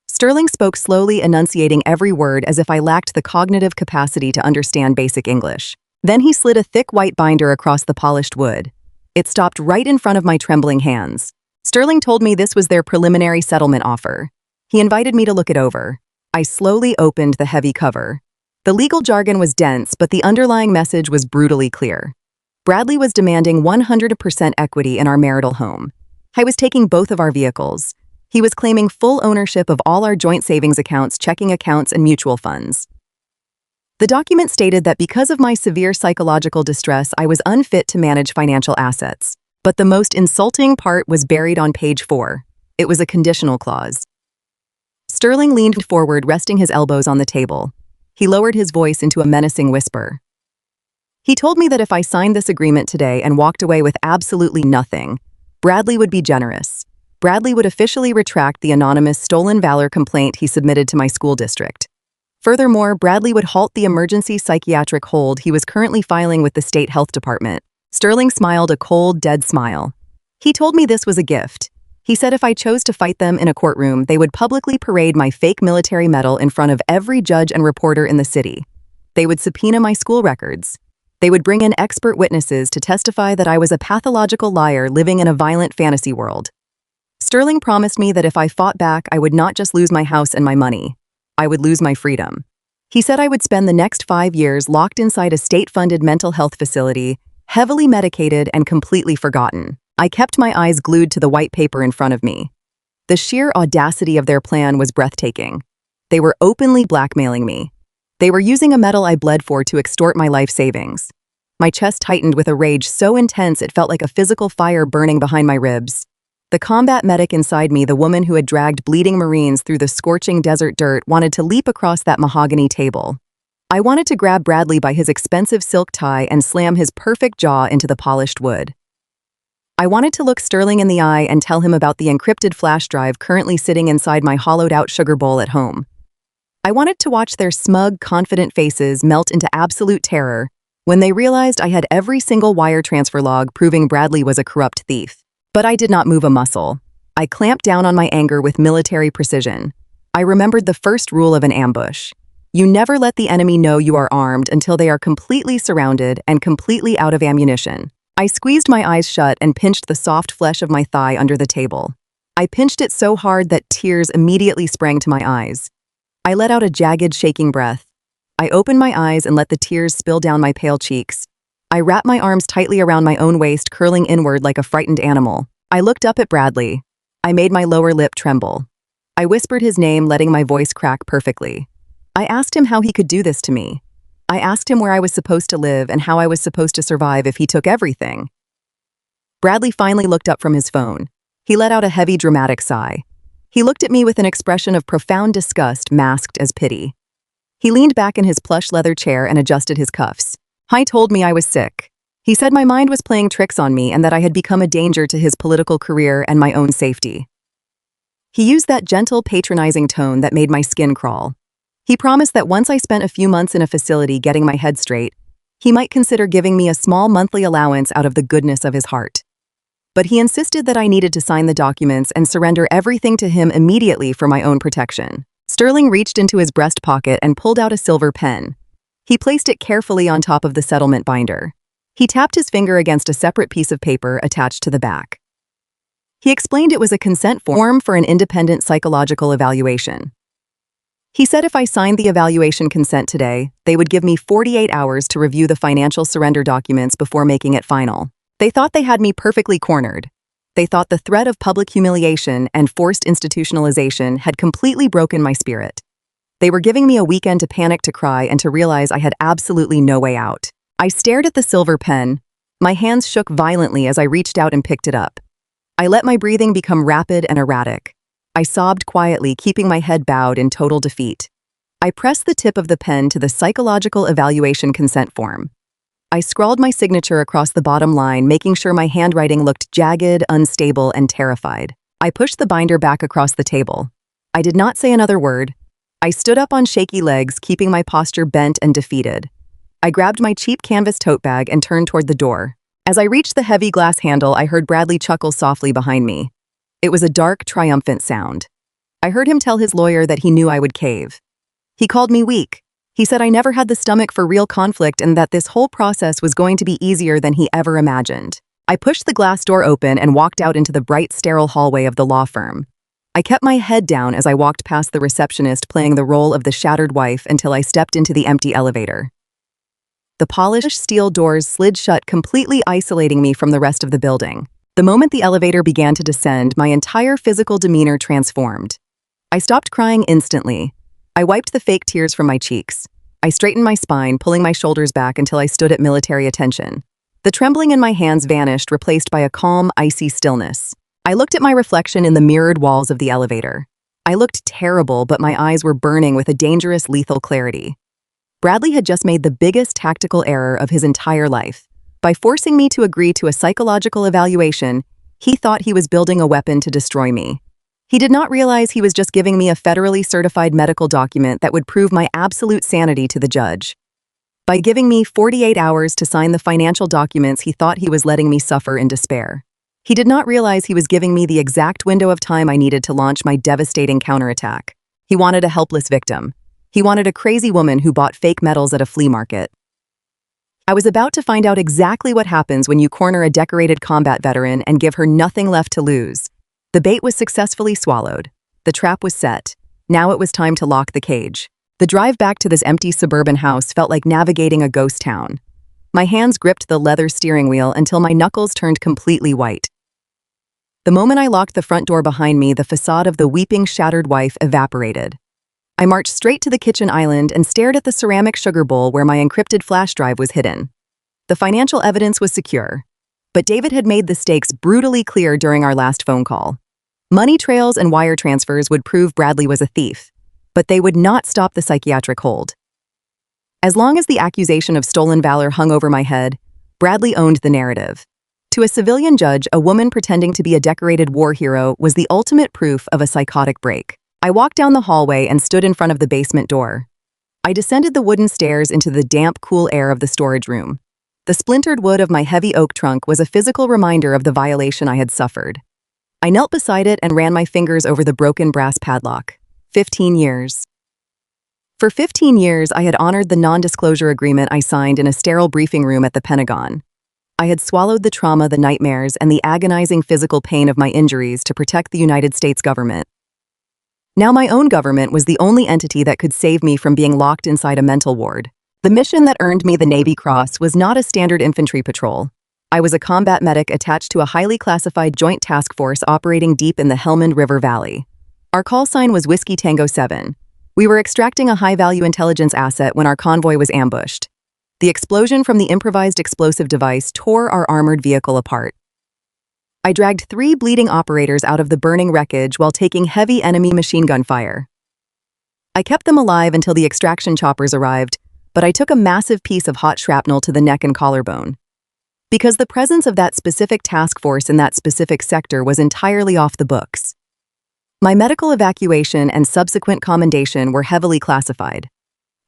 Sterling spoke slowly, enunciating every word as if I lacked the cognitive capacity to understand basic English. Then he slid a thick white binder across the polished wood. It stopped right in front of my trembling hands. Sterling told me this was their preliminary settlement offer. He invited me to look it over. I slowly opened the heavy cover. The legal jargon was dense, but the underlying message was brutally clear. Bradley was demanding 100% equity in our marital home. I was taking both of our vehicles. He was claiming full ownership of all our joint savings accounts, checking accounts, and mutual funds. The document stated that because of my severe psychological distress, I was unfit to manage financial assets. But the most insulting part was buried on page 4. It was a conditional clause. Sterling leaned forward, resting his elbows on the table. He lowered his voice into a menacing whisper. He told me that if I signed this agreement today and walked away with absolutely nothing, Bradley would be generous. Bradley would officially retract the anonymous stolen valor complaint he submitted to my school district. Furthermore, Bradley would halt the emergency psychiatric hold he was currently filing with the state health department. Sterling smiled a cold, dead smile. He told me this was a gift. He said if I chose to fight them in a courtroom, they would publicly parade my fake military medal in front of every judge and reporter in the city. They would subpoena my school records. They would bring in expert witnesses to testify that I was a pathological liar living in a violent fantasy world. Sterling promised me that if I fought back, I would not just lose my house and my money. I would lose my freedom. He said I would spend the next 5 years locked inside a state-funded mental health facility, heavily medicated and completely forgotten. I kept my eyes glued to the white paper in front of me. The sheer audacity of their plan was breathtaking. They were openly blackmailing me. They were using a medal I bled for to extort my life savings. My chest tightened with a rage so intense it felt like a physical fire burning behind my ribs. The combat medic inside me, the woman who had dragged bleeding Marines through the scorching desert dirt, wanted to leap across that mahogany table. I wanted to grab Bradley by his expensive silk tie and slam his perfect jaw into the polished wood. I wanted to look Sterling in the eye and tell him about the encrypted flash drive currently sitting inside my hollowed-out sugar bowl at home. I wanted to watch their smug, confident faces melt into absolute terror when they realized I had every single wire transfer log proving Bradley was a corrupt thief. But I did not move a muscle. I clamped down on my anger with military precision. I remembered the first rule of an ambush. You never let the enemy know you are armed until they are completely surrounded and completely out of ammunition. I squeezed my eyes shut and pinched the soft flesh of my thigh under the table. I pinched it so hard that tears immediately sprang to my eyes. I let out a jagged, shaking breath. I opened my eyes and let the tears spill down my pale cheeks. I wrapped my arms tightly around my own waist, curling inward like a frightened animal. I looked up at Bradley. I made my lower lip tremble. I whispered his name, letting my voice crack perfectly. I asked him how he could do this to me. I asked him where I was supposed to live and how I was supposed to survive if he took everything. Bradley finally looked up from his phone. He let out a heavy, dramatic sigh. He looked at me with an expression of profound disgust masked as pity. He leaned back in his plush leather chair and adjusted his cuffs. He told me I was sick. He said my mind was playing tricks on me and that I had become a danger to his political career and my own safety. He used that gentle, patronizing tone that made my skin crawl. He promised that once I spent a few months in a facility getting my head straight, he might consider giving me a small monthly allowance out of the goodness of his heart. But he insisted that I needed to sign the documents and surrender everything to him immediately for my own protection. Sterling reached into his breast pocket and pulled out a silver pen. He placed it carefully on top of the settlement binder. He tapped his finger against a separate piece of paper attached to the back. He explained it was a consent form for an independent psychological evaluation. He said if I signed the evaluation consent today, they would give me 48 hours to review the financial surrender documents before making it final. They thought they had me perfectly cornered. They thought the threat of public humiliation and forced institutionalization had completely broken my spirit. They were giving me a weekend to panic, to cry, and to realize I had absolutely no way out. I stared at the silver pen. My hands shook violently as I reached out and picked it up. I let my breathing become rapid and erratic. I sobbed quietly, keeping my head bowed in total defeat. I pressed the tip of the pen to the psychological evaluation consent form. I scrawled my signature across the bottom line, making sure my handwriting looked jagged, unstable, and terrified. I pushed the binder back across the table. I did not say another word. I stood up on shaky legs, keeping my posture bent and defeated. I grabbed my cheap canvas tote bag and turned toward the door. As I reached the heavy glass handle, I heard Bradley chuckle softly behind me. It was a dark, triumphant sound. I heard him tell his lawyer that he knew I would cave. He called me weak. He said I never had the stomach for real conflict and that this whole process was going to be easier than he ever imagined. I pushed the glass door open and walked out into the bright, sterile hallway of the law firm. I kept my head down as I walked past the receptionist playing the role of the shattered wife until I stepped into the empty elevator. The polished steel doors slid shut, completely isolating me from the rest of the building. The moment the elevator began to descend, my entire physical demeanor transformed. I stopped crying instantly. I wiped the fake tears from my cheeks. I straightened my spine, pulling my shoulders back until I stood at military attention. The trembling in my hands vanished, replaced by a calm, icy stillness. I looked at my reflection in the mirrored walls of the elevator. I looked terrible, but my eyes were burning with a dangerous, lethal clarity. Bradley had just made the biggest tactical error of his entire life. By forcing me to agree to a psychological evaluation, he thought he was building a weapon to destroy me. He did not realize he was just giving me a federally certified medical document that would prove my absolute sanity to the judge. By giving me 48 hours to sign the financial documents, he thought he was letting me suffer in despair. He did not realize he was giving me the exact window of time I needed to launch my devastating counterattack. He wanted a helpless victim. He wanted a crazy woman who bought fake medals at a flea market. I was about to find out exactly what happens when you corner a decorated combat veteran and give her nothing left to lose. The bait was successfully swallowed. The trap was set. Now it was time to lock the cage. The drive back to this empty suburban house felt like navigating a ghost town. My hands gripped the leather steering wheel until my knuckles turned completely white. The moment I locked the front door behind me, the facade of the weeping, shattered wife evaporated. I marched straight to the kitchen island and stared at the ceramic sugar bowl where my encrypted flash drive was hidden. The financial evidence was secure, but David had made the stakes brutally clear during our last phone call. Money trails and wire transfers would prove Bradley was a thief, but they would not stop the psychiatric hold. As long as the accusation of stolen valor hung over my head, Bradley owned the narrative. To a civilian judge, a woman pretending to be a decorated war hero was the ultimate proof of a psychotic break. I walked down the hallway and stood in front of the basement door. I descended the wooden stairs into the damp, cool air of the storage room. The splintered wood of my heavy oak trunk was a physical reminder of the violation I had suffered. I knelt beside it and ran my fingers over the broken brass padlock. 15 years. For 15 years, I had honored the non-disclosure agreement I signed in a sterile briefing room at the Pentagon. I had swallowed the trauma, the nightmares, and the agonizing physical pain of my injuries to protect the United States government. Now my own government was the only entity that could save me from being locked inside a mental ward. The mission that earned me the Navy Cross was not a standard infantry patrol. I was a combat medic attached to a highly classified joint task force operating deep in the Helmand River Valley. Our call sign was Whiskey Tango 7. We were extracting a high-value intelligence asset when our convoy was ambushed. The explosion from the improvised explosive device tore our armored vehicle apart. I dragged 3 bleeding operators out of the burning wreckage while taking heavy enemy machine gun fire. I kept them alive until the extraction choppers arrived, but I took a massive piece of hot shrapnel to the neck and collarbone. Because the presence of that specific task force in that specific sector was entirely off the books. My medical evacuation and subsequent commendation were heavily classified.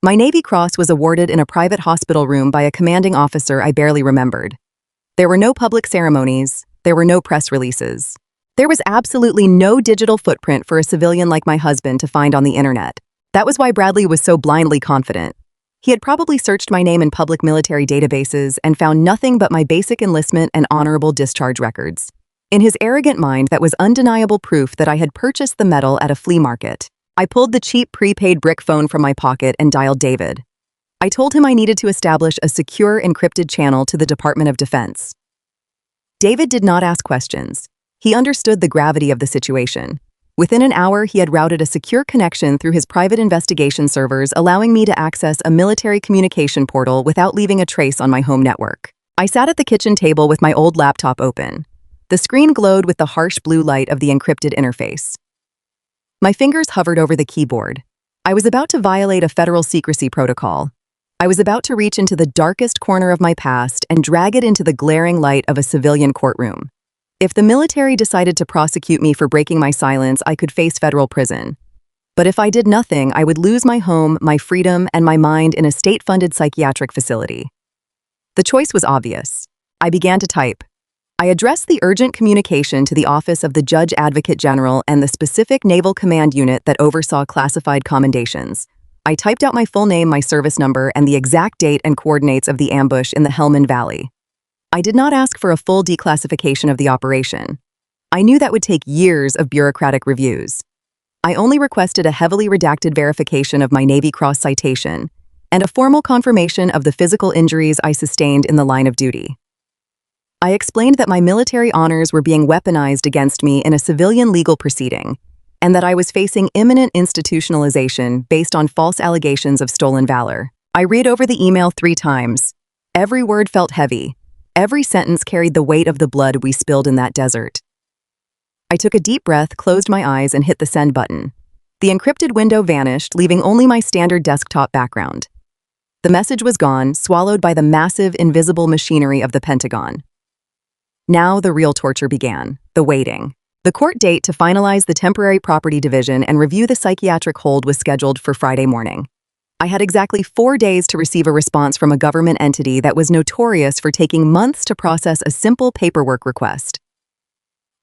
My Navy Cross was awarded in a private hospital room by a commanding officer I barely remembered. There were no public ceremonies. There were no press releases. There was absolutely no digital footprint for a civilian like my husband to find on the internet. That was why Bradley was so blindly confident. He had probably searched my name in public military databases and found nothing but my basic enlistment and honorable discharge records. In his arrogant mind, that was undeniable proof that I had purchased the medal at a flea market. I pulled the cheap prepaid brick phone from my pocket and dialed David. I told him I needed to establish a secure encrypted channel to the Department of Defense. David did not ask questions. He understood the gravity of the situation. Within an hour, he had routed a secure connection through his private investigation servers, allowing me to access a military communication portal without leaving a trace on my home network. I sat at the kitchen table with my old laptop open. The screen glowed with the harsh blue light of the encrypted interface. My fingers hovered over the keyboard. I was about to violate a federal secrecy protocol. I was about to reach into the darkest corner of my past and drag it into the glaring light of a civilian courtroom. If the military decided to prosecute me for breaking my silence, I could face federal prison. But if I did nothing, I would lose my home, my freedom, and my mind in a state-funded psychiatric facility. The choice was obvious. I began to type. I addressed the urgent communication to the Office of the Judge Advocate General and the specific Naval Command Unit that oversaw classified commendations. I typed out my full name, my service number, and the exact date and coordinates of the ambush in the Helmand Valley. I did not ask for a full declassification of the operation. I knew that would take years of bureaucratic reviews. I only requested a heavily redacted verification of my Navy Cross citation and a formal confirmation of the physical injuries I sustained in the line of duty. I explained that my military honors were being weaponized against me in a civilian legal proceeding, and that I was facing imminent institutionalization based on false allegations of stolen valor. I read over the email 3 times. Every word felt heavy. Every sentence carried the weight of the blood we spilled in that desert. I took a deep breath, closed my eyes, and hit the send button. The encrypted window vanished, leaving only my standard desktop background. The message was gone, swallowed by the massive, invisible machinery of the Pentagon. Now the real torture began, the waiting. The court date to finalize the temporary property division and review the psychiatric hold was scheduled for Friday morning. I had exactly 4 days to receive a response from a government entity that was notorious for taking months to process a simple paperwork request.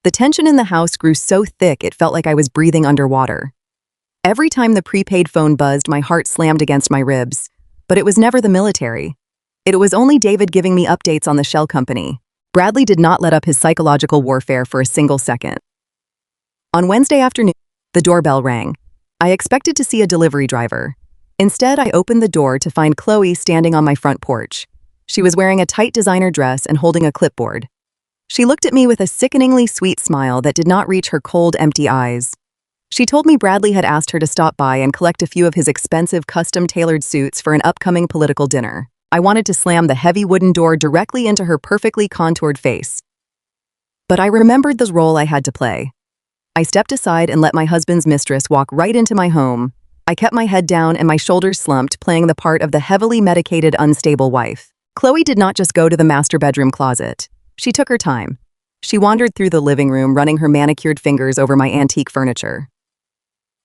The tension in the house grew so thick it felt like I was breathing underwater. Every time the prepaid phone buzzed, my heart slammed against my ribs. But it was never the military. It was only David giving me updates on the shell company. Bradley did not let up his psychological warfare for a single second. On Wednesday afternoon, the doorbell rang. I expected to see a delivery driver. Instead, I opened the door to find Chloe standing on my front porch. She was wearing a tight designer dress and holding a clipboard. She looked at me with a sickeningly sweet smile that did not reach her cold, empty eyes. She told me Bradley had asked her to stop by and collect a few of his expensive, custom-tailored suits for an upcoming political dinner. I wanted to slam the heavy wooden door directly into her perfectly contoured face. But I remembered the role I had to play. I stepped aside and let my husband's mistress walk right into my home. I kept my head down and my shoulders slumped, playing the part of the heavily medicated, unstable wife. Chloe did not just go to the master bedroom closet. She took her time. She wandered through the living room, running her manicured fingers over my antique furniture.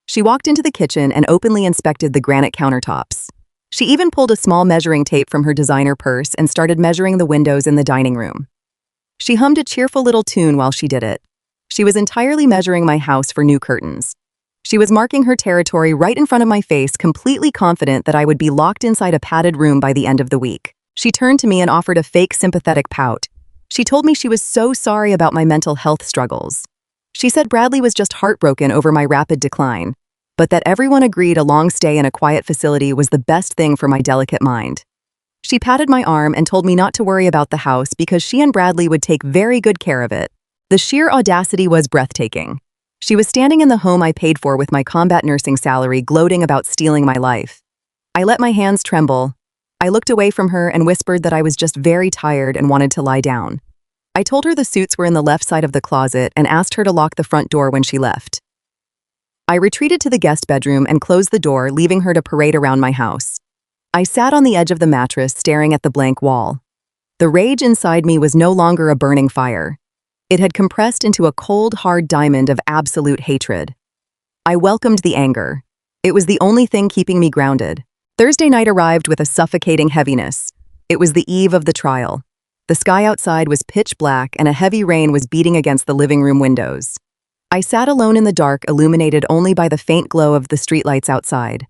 She walked into the kitchen and openly inspected the granite countertops. She even pulled a small measuring tape from her designer purse and started measuring the windows in the dining room. She hummed a cheerful little tune while she did it. She was entirely measuring my house for new curtains. She was marking her territory right in front of my face, completely confident that I would be locked inside a padded room by the end of the week. She turned to me and offered a fake sympathetic pout. She told me she was so sorry about my mental health struggles. She said Bradley was just heartbroken over my rapid decline, but that everyone agreed a long stay in a quiet facility was the best thing for my delicate mind. She patted my arm and told me not to worry about the house because she and Bradley would take very good care of it. The sheer audacity was breathtaking. She was standing in the home I paid for with my combat nursing salary, gloating about stealing my life. I let my hands tremble. I looked away from her and whispered that I was just very tired and wanted to lie down. I told her the suits were in the left side of the closet and asked her to lock the front door when she left. I retreated to the guest bedroom and closed the door, leaving her to parade around my house. I sat on the edge of the mattress, staring at the blank wall. The rage inside me was no longer a burning fire. It had compressed into a cold, hard diamond of absolute hatred. I welcomed the anger. It was the only thing keeping me grounded. Thursday night arrived with a suffocating heaviness. It was the eve of the trial. The sky outside was pitch black and a heavy rain was beating against the living room windows. I sat alone in the dark, illuminated only by the faint glow of the streetlights outside.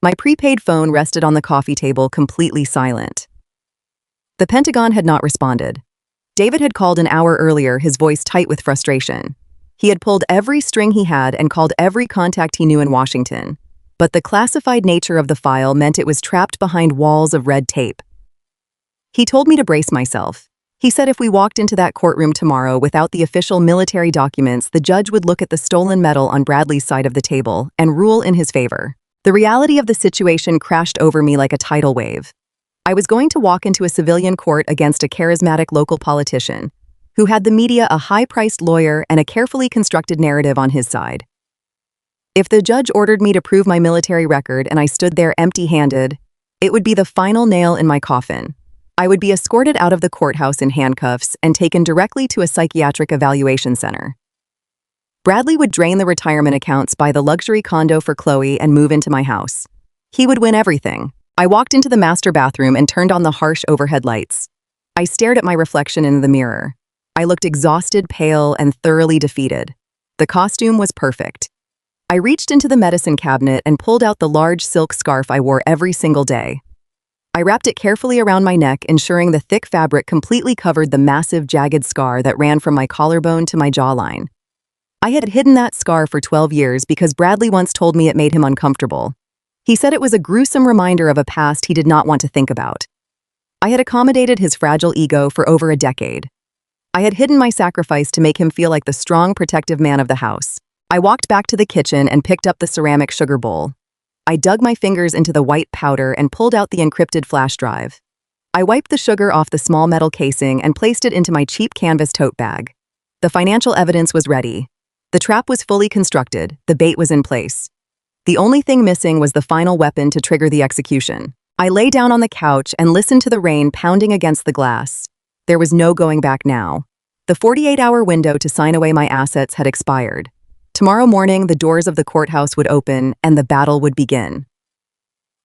My prepaid phone rested on the coffee table, completely silent. The Pentagon had not responded. David had called an hour earlier, his voice tight with frustration. He had pulled every string he had and called every contact he knew in Washington. But the classified nature of the file meant it was trapped behind walls of red tape. He told me to brace myself. He said if we walked into that courtroom tomorrow without the official military documents, the judge would look at the stolen metal on Bradley's side of the table and rule in his favor. The reality of the situation crashed over me like a tidal wave. I was going to walk into a civilian court against a charismatic local politician who had the media, a high-priced lawyer, and a carefully constructed narrative on his side. If the judge ordered me to prove my military record and I stood there empty-handed, it would be the final nail in my coffin. I would be escorted out of the courthouse in handcuffs and taken directly to a psychiatric evaluation center. Bradley would drain the retirement accounts, buy the luxury condo for Chloe, and move into my house. He would win everything. I walked into the master bathroom and turned on the harsh overhead lights. I stared at my reflection in the mirror. I looked exhausted, pale, and thoroughly defeated. The costume was perfect. I reached into the medicine cabinet and pulled out the large silk scarf I wore every single day. I wrapped it carefully around my neck, ensuring the thick fabric completely covered the massive, jagged scar that ran from my collarbone to my jawline. I had hidden that scar for 12 years because Bradley once told me it made him uncomfortable. He said it was a gruesome reminder of a past he did not want to think about. I had accommodated his fragile ego for over a decade. I had hidden my sacrifice to make him feel like the strong, protective man of the house. I walked back to the kitchen and picked up the ceramic sugar bowl. I dug my fingers into the white powder and pulled out the encrypted flash drive. I wiped the sugar off the small metal casing and placed it into my cheap canvas tote bag. The financial evidence was ready. The trap was fully constructed, the bait was in place. The only thing missing was the final weapon to trigger the execution. I lay down on the couch and listened to the rain pounding against the glass. There was no going back now. The 48-hour window to sign away my assets had expired. Tomorrow morning, the doors of the courthouse would open and the battle would begin.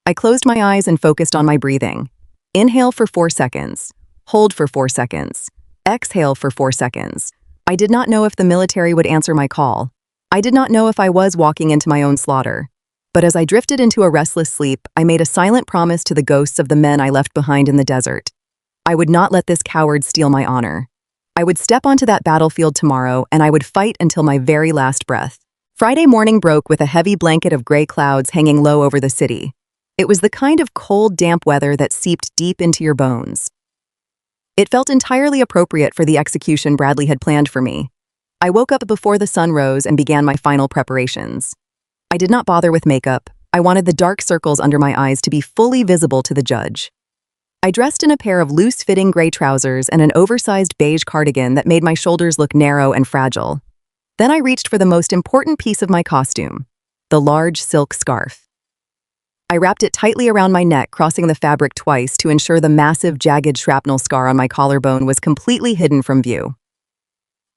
I closed my eyes and focused on my breathing. Inhale for 4 seconds. Hold for 4 seconds. Exhale for 4 seconds. I did not know if the military would answer my call. I did not know if I was walking into my own slaughter. But as I drifted into a restless sleep, I made a silent promise to the ghosts of the men I left behind in the desert. I would not let this coward steal my honor. I would step onto that battlefield tomorrow, and I would fight until my very last breath. Friday morning broke with a heavy blanket of gray clouds hanging low over the city. It was the kind of cold, damp weather that seeped deep into your bones. It felt entirely appropriate for the execution Bradley had planned for me. I woke up before the sun rose and began my final preparations. I did not bother with makeup. I wanted the dark circles under my eyes to be fully visible to the judge. I dressed in a pair of loose-fitting gray trousers and an oversized beige cardigan that made my shoulders look narrow and fragile. Then I reached for the most important piece of my costume, the large silk scarf. I wrapped it tightly around my neck, crossing the fabric twice to ensure the massive, jagged shrapnel scar on my collarbone was completely hidden from view.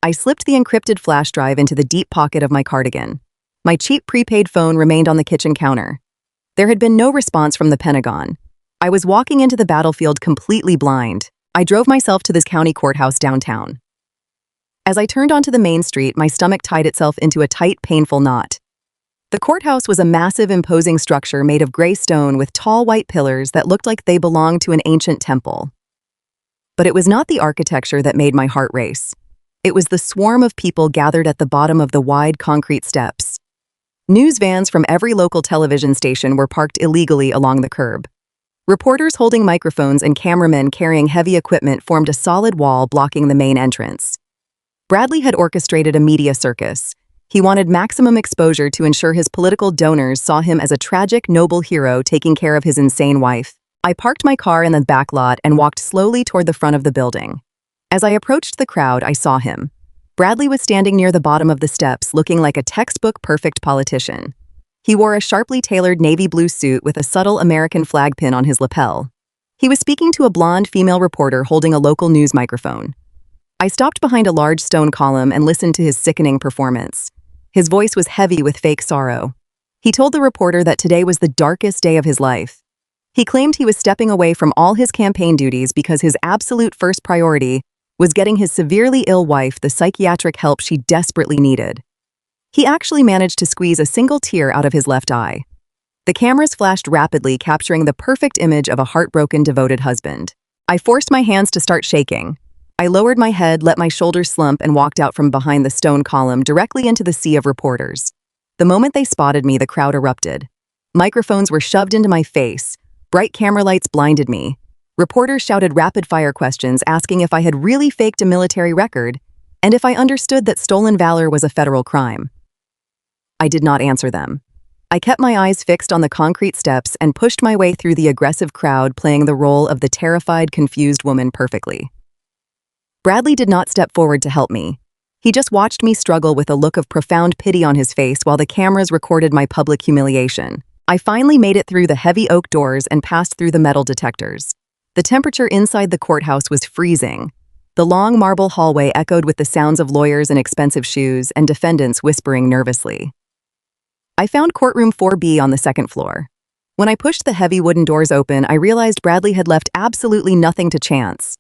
I slipped the encrypted flash drive into the deep pocket of my cardigan. My cheap prepaid phone remained on the kitchen counter. There had been no response from the Pentagon. I was walking into the battlefield completely blind. I drove myself to this county courthouse downtown. As I turned onto the main street, my stomach tied itself into a tight, painful knot. The courthouse was a massive, imposing structure made of gray stone with tall white pillars that looked like they belonged to an ancient temple. But it was not the architecture that made my heart race. It was the swarm of people gathered at the bottom of the wide concrete steps. News vans from every local television station were parked illegally along the curb. Reporters holding microphones and cameramen carrying heavy equipment formed a solid wall blocking the main entrance. Bradley had orchestrated a media circus. He wanted maximum exposure to ensure his political donors saw him as a tragic, noble hero taking care of his insane wife. I parked my car in the back lot and walked slowly toward the front of the building. As I approached the crowd, I saw him. Bradley was standing near the bottom of the steps, looking like a textbook-perfect politician. He wore a sharply tailored navy blue suit with a subtle American flag pin on his lapel. He was speaking to a blonde female reporter holding a local news microphone. I stopped behind a large stone column and listened to his sickening performance. His voice was heavy with fake sorrow. He told the reporter that today was the darkest day of his life. He claimed he was stepping away from all his campaign duties because his absolute first priority was getting his severely ill wife the psychiatric help she desperately needed. He actually managed to squeeze a single tear out of his left eye. The cameras flashed rapidly, capturing the perfect image of a heartbroken, devoted husband. I forced my hands to start shaking. I lowered my head, let my shoulders slump, and walked out from behind the stone column directly into the sea of reporters. The moment they spotted me, the crowd erupted. Microphones were shoved into my face. Bright camera lights blinded me. Reporters shouted rapid-fire questions asking if I had really faked a military record and if I understood that stolen valor was a federal crime. I did not answer them. I kept my eyes fixed on the concrete steps and pushed my way through the aggressive crowd, playing the role of the terrified, confused woman perfectly. Bradley did not step forward to help me. He just watched me struggle with a look of profound pity on his face while the cameras recorded my public humiliation. I finally made it through the heavy oak doors and passed through the metal detectors. The temperature inside the courthouse was freezing. The long marble hallway echoed with the sounds of lawyers in expensive shoes and defendants whispering nervously. I found courtroom 4B on the second floor. When I pushed the heavy wooden doors open, I realized Bradley had left absolutely nothing to chance.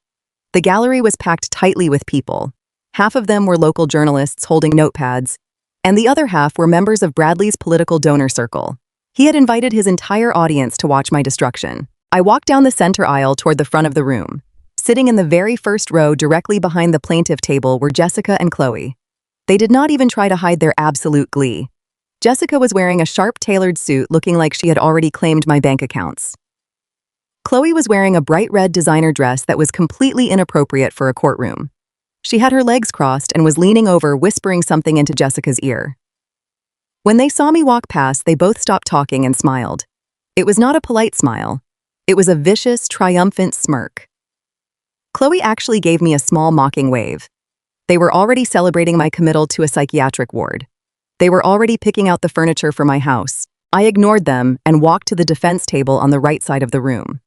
The gallery was packed tightly with people. Half of them were local journalists holding notepads, and the other half were members of Bradley's political donor circle. He had invited his entire audience to watch my destruction. I walked down the center aisle toward the front of the room. Sitting in the very first row directly behind the plaintiff table were Jessica and Chloe. They did not even try to hide their absolute glee. Jessica was wearing a sharp tailored suit looking like she had already claimed my bank accounts. Chloe was wearing a bright red designer dress that was completely inappropriate for a courtroom. She had her legs crossed and was leaning over, whispering something into Jessica's ear. When they saw me walk past, they both stopped talking and smiled. It was not a polite smile. It was a vicious, triumphant smirk. Chloe actually gave me a small mocking wave. They were already celebrating my committal to a psychiatric ward. They were already picking out the furniture for my house. I ignored them and walked to the defense table on the right side of the room.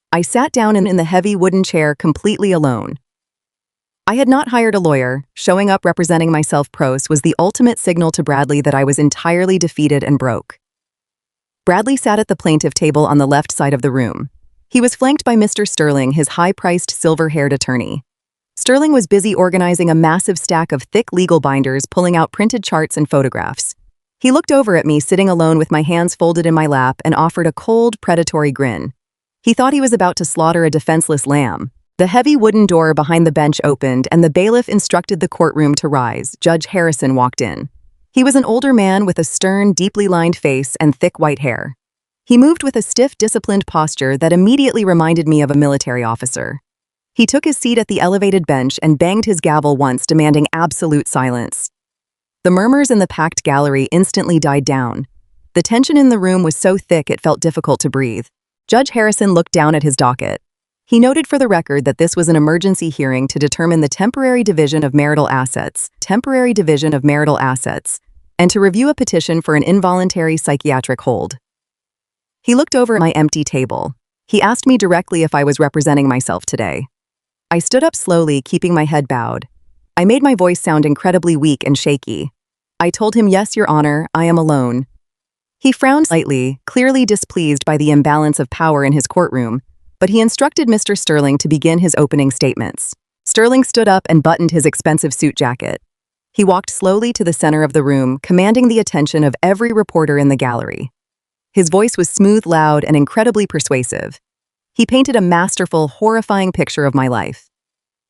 I sat down in the heavy wooden chair completely alone. I had not hired a lawyer. Showing up representing myself pros was the ultimate signal to Bradley that I was entirely defeated and broke. Bradley sat at the plaintiff table on the left side of the room. He was flanked by Mr. Sterling, his high-priced, silver-haired attorney. Sterling was busy organizing a massive stack of thick legal binders, pulling out printed charts and photographs. He looked over at me, sitting alone with my hands folded in my lap, and offered a cold, predatory grin. He thought he was about to slaughter a defenseless lamb. The heavy wooden door behind the bench opened, and the bailiff instructed the courtroom to rise. Judge Harrison walked in. He was an older man with a stern, deeply lined face and thick white hair. He moved with a stiff, disciplined posture that immediately reminded me of a military officer. He took his seat at the elevated bench and banged his gavel once, demanding absolute silence. The murmurs in the packed gallery instantly died down. The tension in the room was so thick it felt difficult to breathe. Judge Harrison looked down at his docket. He noted for the record that this was an emergency hearing to determine the temporary division of marital assets, and to review a petition for an involuntary psychiatric hold. He looked over at my empty table. He asked me directly if I was representing myself today. I stood up slowly, keeping my head bowed. I made my voice sound incredibly weak and shaky. I told him, "Yes, Your Honor, I am alone." He frowned slightly, clearly displeased by the imbalance of power in his courtroom, but he instructed Mr. Sterling to begin his opening statements. Sterling stood up and buttoned his expensive suit jacket. He walked slowly to the center of the room, commanding the attention of every reporter in the gallery. His voice was smooth, loud, and incredibly persuasive. He painted a masterful, horrifying picture of my life.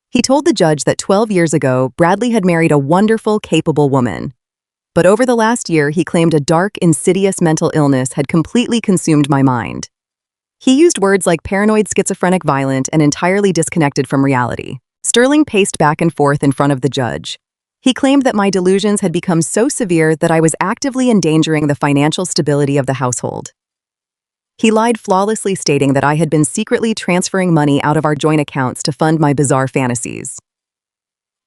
He told the judge that 12 years ago, Bradley had married a wonderful, capable woman. But over the last year, he claimed a dark, insidious mental illness had completely consumed my mind. He used words like paranoid, schizophrenic, violent, and entirely disconnected from reality. Sterling paced back and forth in front of the judge. He claimed that my delusions had become so severe that I was actively endangering the financial stability of the household. He lied flawlessly, stating that I had been secretly transferring money out of our joint accounts to fund my bizarre fantasies.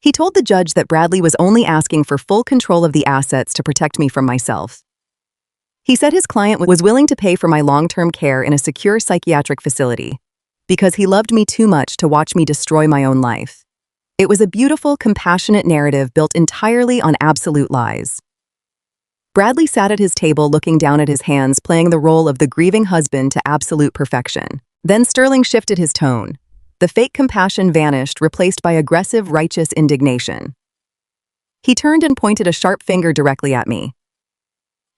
He told the judge that Bradley was only asking for full control of the assets to protect me from myself. He said his client was willing to pay for my long-term care in a secure psychiatric facility because he loved me too much to watch me destroy my own life. It was a beautiful, compassionate narrative built entirely on absolute lies. Bradley sat at his table looking down at his hands, playing the role of the grieving husband to absolute perfection. Then Sterling shifted his tone. The fake compassion vanished, replaced by aggressive, righteous indignation. He turned and pointed a sharp finger directly at me.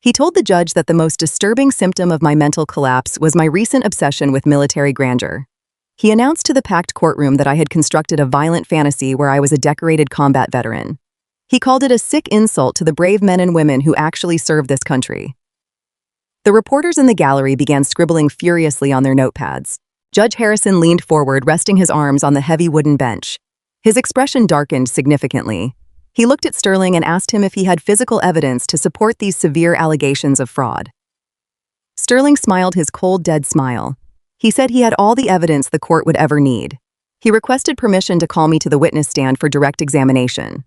He told the judge that the most disturbing symptom of my mental collapse was my recent obsession with military grandeur. He announced to the packed courtroom that I had constructed a violent fantasy where I was a decorated combat veteran. He called it a sick insult to the brave men and women who actually serve this country. The reporters in the gallery began scribbling furiously on their notepads. Judge Harrison leaned forward, resting his arms on the heavy wooden bench. His expression darkened significantly. He looked at Sterling and asked him if he had physical evidence to support these severe allegations of fraud. Sterling smiled his cold, dead smile. He said he had all the evidence the court would ever need. He requested permission to call me to the witness stand for direct examination.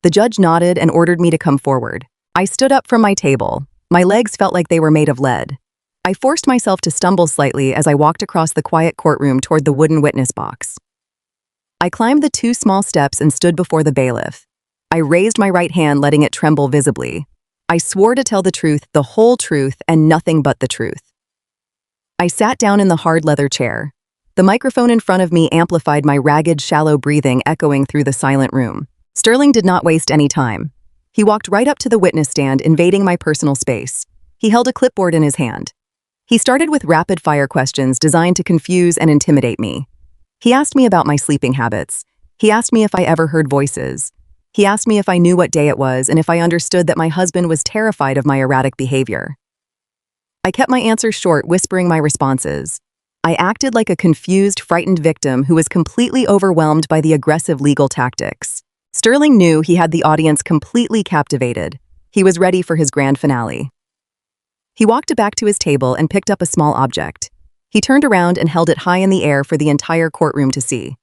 The judge nodded and ordered me to come forward. I stood up from my table. My legs felt like they were made of lead. I forced myself to stumble slightly as I walked across the quiet courtroom toward the wooden witness box. I climbed the 2 small steps and stood before the bailiff. I raised my right hand, letting it tremble visibly. I swore to tell the truth, the whole truth, and nothing but the truth. I sat down in the hard leather chair. The microphone in front of me amplified my ragged, shallow breathing echoing through the silent room. Sterling did not waste any time. He walked right up to the witness stand, invading my personal space. He held a clipboard in his hand. He started with rapid-fire questions designed to confuse and intimidate me. He asked me about my sleeping habits. He asked me if I ever heard voices. He asked me if I knew what day it was and if I understood that my husband was terrified of my erratic behavior. I kept my answers short, whispering my responses. I acted like a confused, frightened victim who was completely overwhelmed by the aggressive legal tactics. Sterling knew he had the audience completely captivated. He was ready for his grand finale. He walked back to his table and picked up a small object. He turned around and held it high in the air for the entire courtroom to see.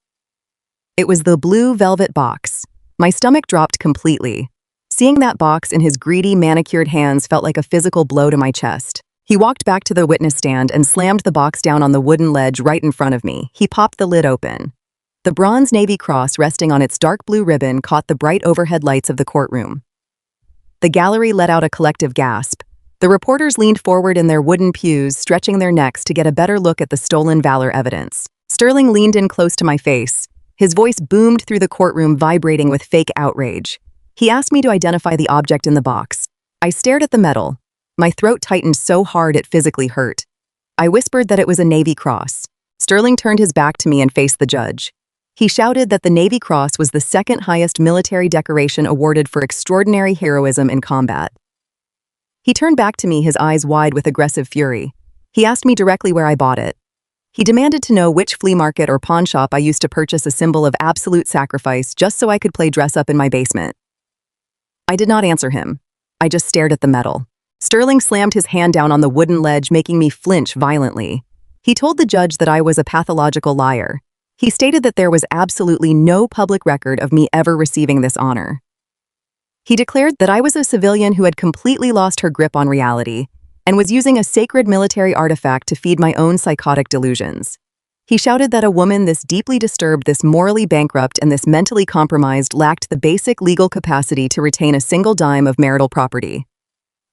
It was the blue velvet box. My stomach dropped completely. Seeing that box in his greedy, manicured hands felt like a physical blow to my chest. He walked back to the witness stand and slammed the box down on the wooden ledge right in front of me. He popped the lid open. The bronze Navy cross resting on its dark blue ribbon caught the bright overhead lights of the courtroom. The gallery let out a collective gasp. The reporters leaned forward in their wooden pews, stretching their necks to get a better look at the stolen valor evidence. Sterling leaned in close to my face. His voice boomed through the courtroom, vibrating with fake outrage. He asked me to identify the object in the box. I stared at the metal. My throat tightened so hard it physically hurt. I whispered that it was a Navy Cross. Sterling turned his back to me and faced the judge. He shouted that the Navy Cross was the second highest military decoration awarded for extraordinary heroism in combat. He turned back to me, his eyes wide with aggressive fury. He asked me directly where I bought it. He demanded to know which flea market or pawn shop I used to purchase a symbol of absolute sacrifice just so I could play dress-up in my basement. I did not answer him. I just stared at the metal. Sterling slammed his hand down on the wooden ledge, making me flinch violently. He told the judge that I was a pathological liar. He stated that there was absolutely no public record of me ever receiving this honor. He declared that I was a civilian who had completely lost her grip on reality and was using a sacred military artifact to feed my own psychotic delusions. He shouted that a woman this deeply disturbed, this morally bankrupt, and this mentally compromised lacked the basic legal capacity to retain a single dime of marital property.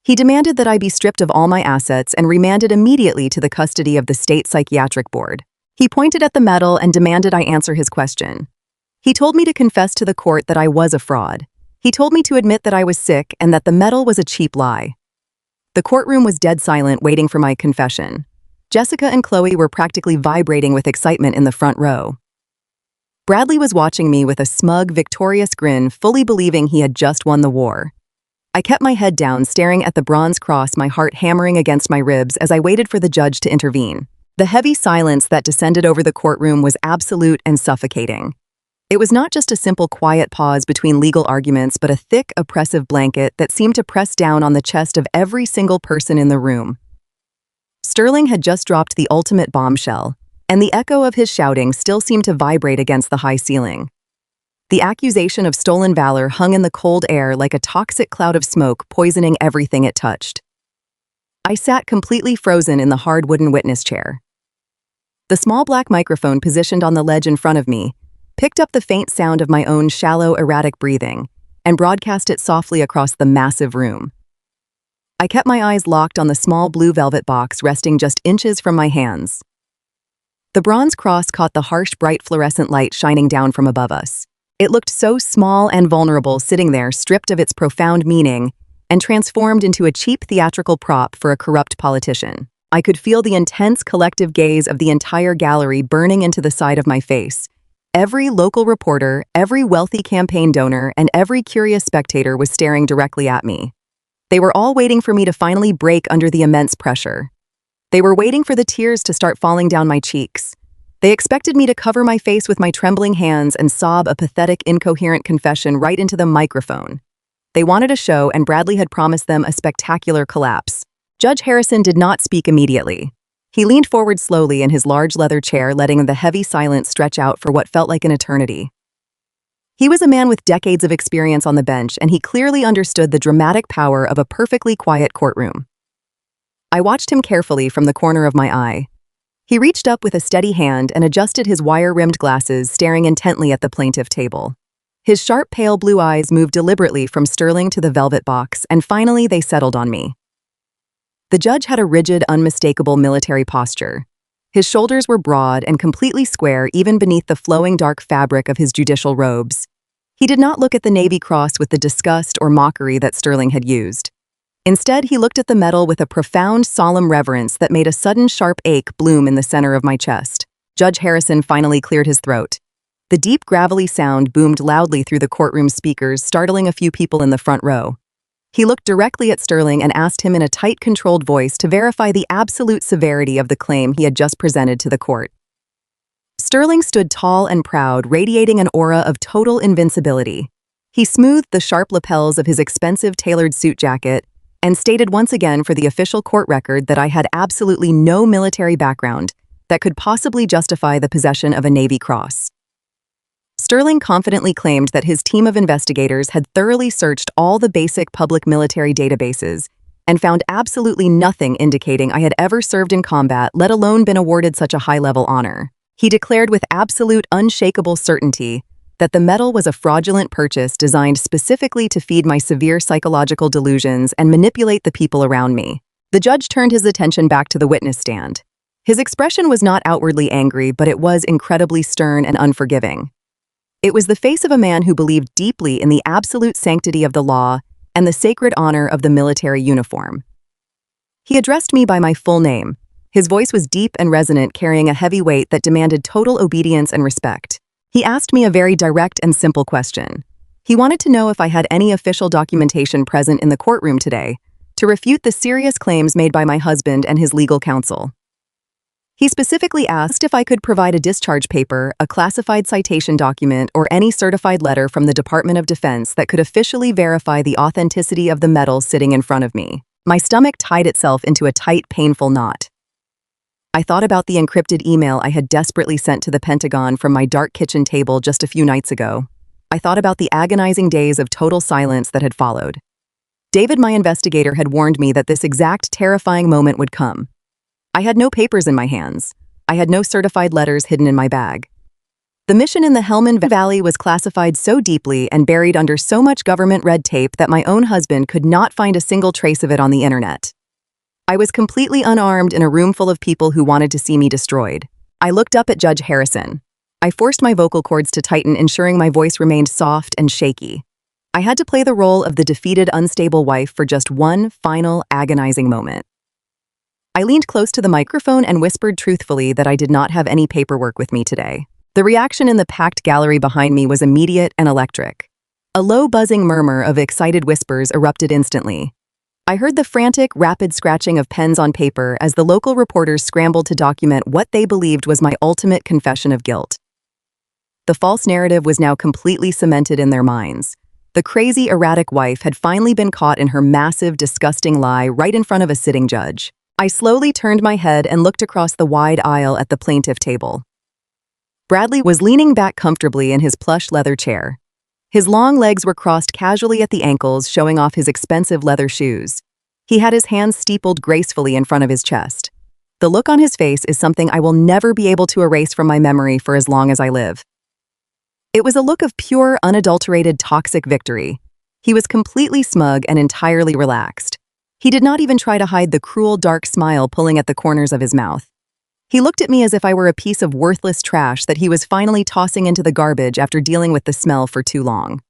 He demanded that I be stripped of all my assets and remanded immediately to the custody of the state psychiatric board. He pointed at the medal and demanded I answer his question. He told me to confess to the court that I was a fraud. He told me to admit that I was sick and that the medal was a cheap lie. The courtroom was dead silent, waiting for my confession. Jessica and Chloe were practically vibrating with excitement in the front row. Bradley was watching me with a smug, victorious grin, fully believing he had just won the war. I kept my head down, staring at the bronze cross, my heart hammering against my ribs as I waited for the judge to intervene. The heavy silence that descended over the courtroom was absolute and suffocating. It was not just a simple quiet pause between legal arguments, but a thick, oppressive blanket that seemed to press down on the chest of every single person in the room. Sterling had just dropped the ultimate bombshell, and the echo of his shouting still seemed to vibrate against the high ceiling. The accusation of stolen valor hung in the cold air like a toxic cloud of smoke, poisoning everything it touched. I sat completely frozen in the hard wooden witness chair. The small black microphone positioned on the ledge in front of me picked up the faint sound of my own shallow, erratic breathing and broadcast it softly across the massive room. I kept my eyes locked on the small blue velvet box resting just inches from my hands. The bronze cross caught the harsh, bright fluorescent light shining down from above us. It looked so small and vulnerable, sitting there, stripped of its profound meaning and transformed into a cheap theatrical prop for a corrupt politician. I could feel the intense collective gaze of the entire gallery burning into the side of my face. Every local reporter, every wealthy campaign donor, and every curious spectator was staring directly at me. They were all waiting for me to finally break under the immense pressure. They were waiting for the tears to start falling down my cheeks. They expected me to cover my face with my trembling hands and sob a pathetic, incoherent confession right into the microphone. They wanted a show, and Bradley had promised them a spectacular collapse. Judge Harrison did not speak immediately. He leaned forward slowly in his large leather chair, letting the heavy silence stretch out for what felt like an eternity. He was a man with decades of experience on the bench, and he clearly understood the dramatic power of a perfectly quiet courtroom. I watched him carefully from the corner of my eye. He reached up with a steady hand and adjusted his wire-rimmed glasses, staring intently at the plaintiff table. His sharp, pale blue eyes moved deliberately from Sterling to the velvet box, and finally they settled on me. The judge had a rigid, unmistakable military posture. His shoulders were broad and completely square even beneath the flowing dark fabric of his judicial robes. He did not look at the Navy Cross with the disgust or mockery that Sterling had used. Instead, he looked at the medal with a profound, solemn reverence that made a sudden sharp ache bloom in the center of my chest. Judge Harrison finally cleared his throat. The deep, gravelly sound boomed loudly through the courtroom speakers, startling a few people in the front row. He looked directly at Sterling and asked him in a tight, controlled voice to verify the absolute severity of the claim he had just presented to the court. Sterling stood tall and proud, radiating an aura of total invincibility. He smoothed the sharp lapels of his expensive tailored suit jacket and stated once again for the official court record that I had absolutely no military background that could possibly justify the possession of a Navy Cross. Sterling confidently claimed that his team of investigators had thoroughly searched all the basic public military databases and found absolutely nothing indicating I had ever served in combat, let alone been awarded such a high-level honor. He declared with absolute, unshakable certainty that the medal was a fraudulent purchase designed specifically to feed my severe psychological delusions and manipulate the people around me. The judge turned his attention back to the witness stand. His expression was not outwardly angry, but it was incredibly stern and unforgiving. It was the face of a man who believed deeply in the absolute sanctity of the law and the sacred honor of the military uniform. He addressed me by my full name. His voice was deep and resonant, carrying a heavy weight that demanded total obedience and respect. He asked me a very direct and simple question. He wanted to know if I had any official documentation present in the courtroom today to refute the serious claims made by my husband and his legal counsel. He specifically asked if I could provide a discharge paper, a classified citation document, or any certified letter from the Department of Defense that could officially verify the authenticity of the medal sitting in front of me. My stomach tied itself into a tight, painful knot. I thought about the encrypted email I had desperately sent to the Pentagon from my dark kitchen table just a few nights ago. I thought about the agonizing days of total silence that had followed. David, my investigator, had warned me that this exact terrifying moment would come. I had no papers in my hands. I had no certified letters hidden in my bag. The mission in the Helmand Valley was classified so deeply and buried under so much government red tape that my own husband could not find a single trace of it on the internet. I was completely unarmed in a room full of people who wanted to see me destroyed. I looked up at Judge Harrison. I forced my vocal cords to tighten, ensuring my voice remained soft and shaky. I had to play the role of the defeated, unstable wife for just one final, agonizing moment. I leaned close to the microphone and whispered truthfully that I did not have any paperwork with me today. The reaction in the packed gallery behind me was immediate and electric. A low buzzing murmur of excited whispers erupted instantly. I heard the frantic, rapid scratching of pens on paper as the local reporters scrambled to document what they believed was my ultimate confession of guilt. The false narrative was now completely cemented in their minds. The crazy, erratic wife had finally been caught in her massive, disgusting lie right in front of a sitting judge. I slowly turned my head and looked across the wide aisle at the plaintiff table. Bradley was leaning back comfortably in his plush leather chair. His long legs were crossed casually at the ankles, showing off his expensive leather shoes. He had his hands steepled gracefully in front of his chest. The look on his face is something I will never be able to erase from my memory for as long as I live. It was a look of pure, unadulterated, toxic victory. He was completely smug and entirely relaxed. He did not even try to hide the cruel, dark smile pulling at the corners of his mouth. He looked at me as if I were a piece of worthless trash that he was finally tossing into the garbage after dealing with the smell for too long.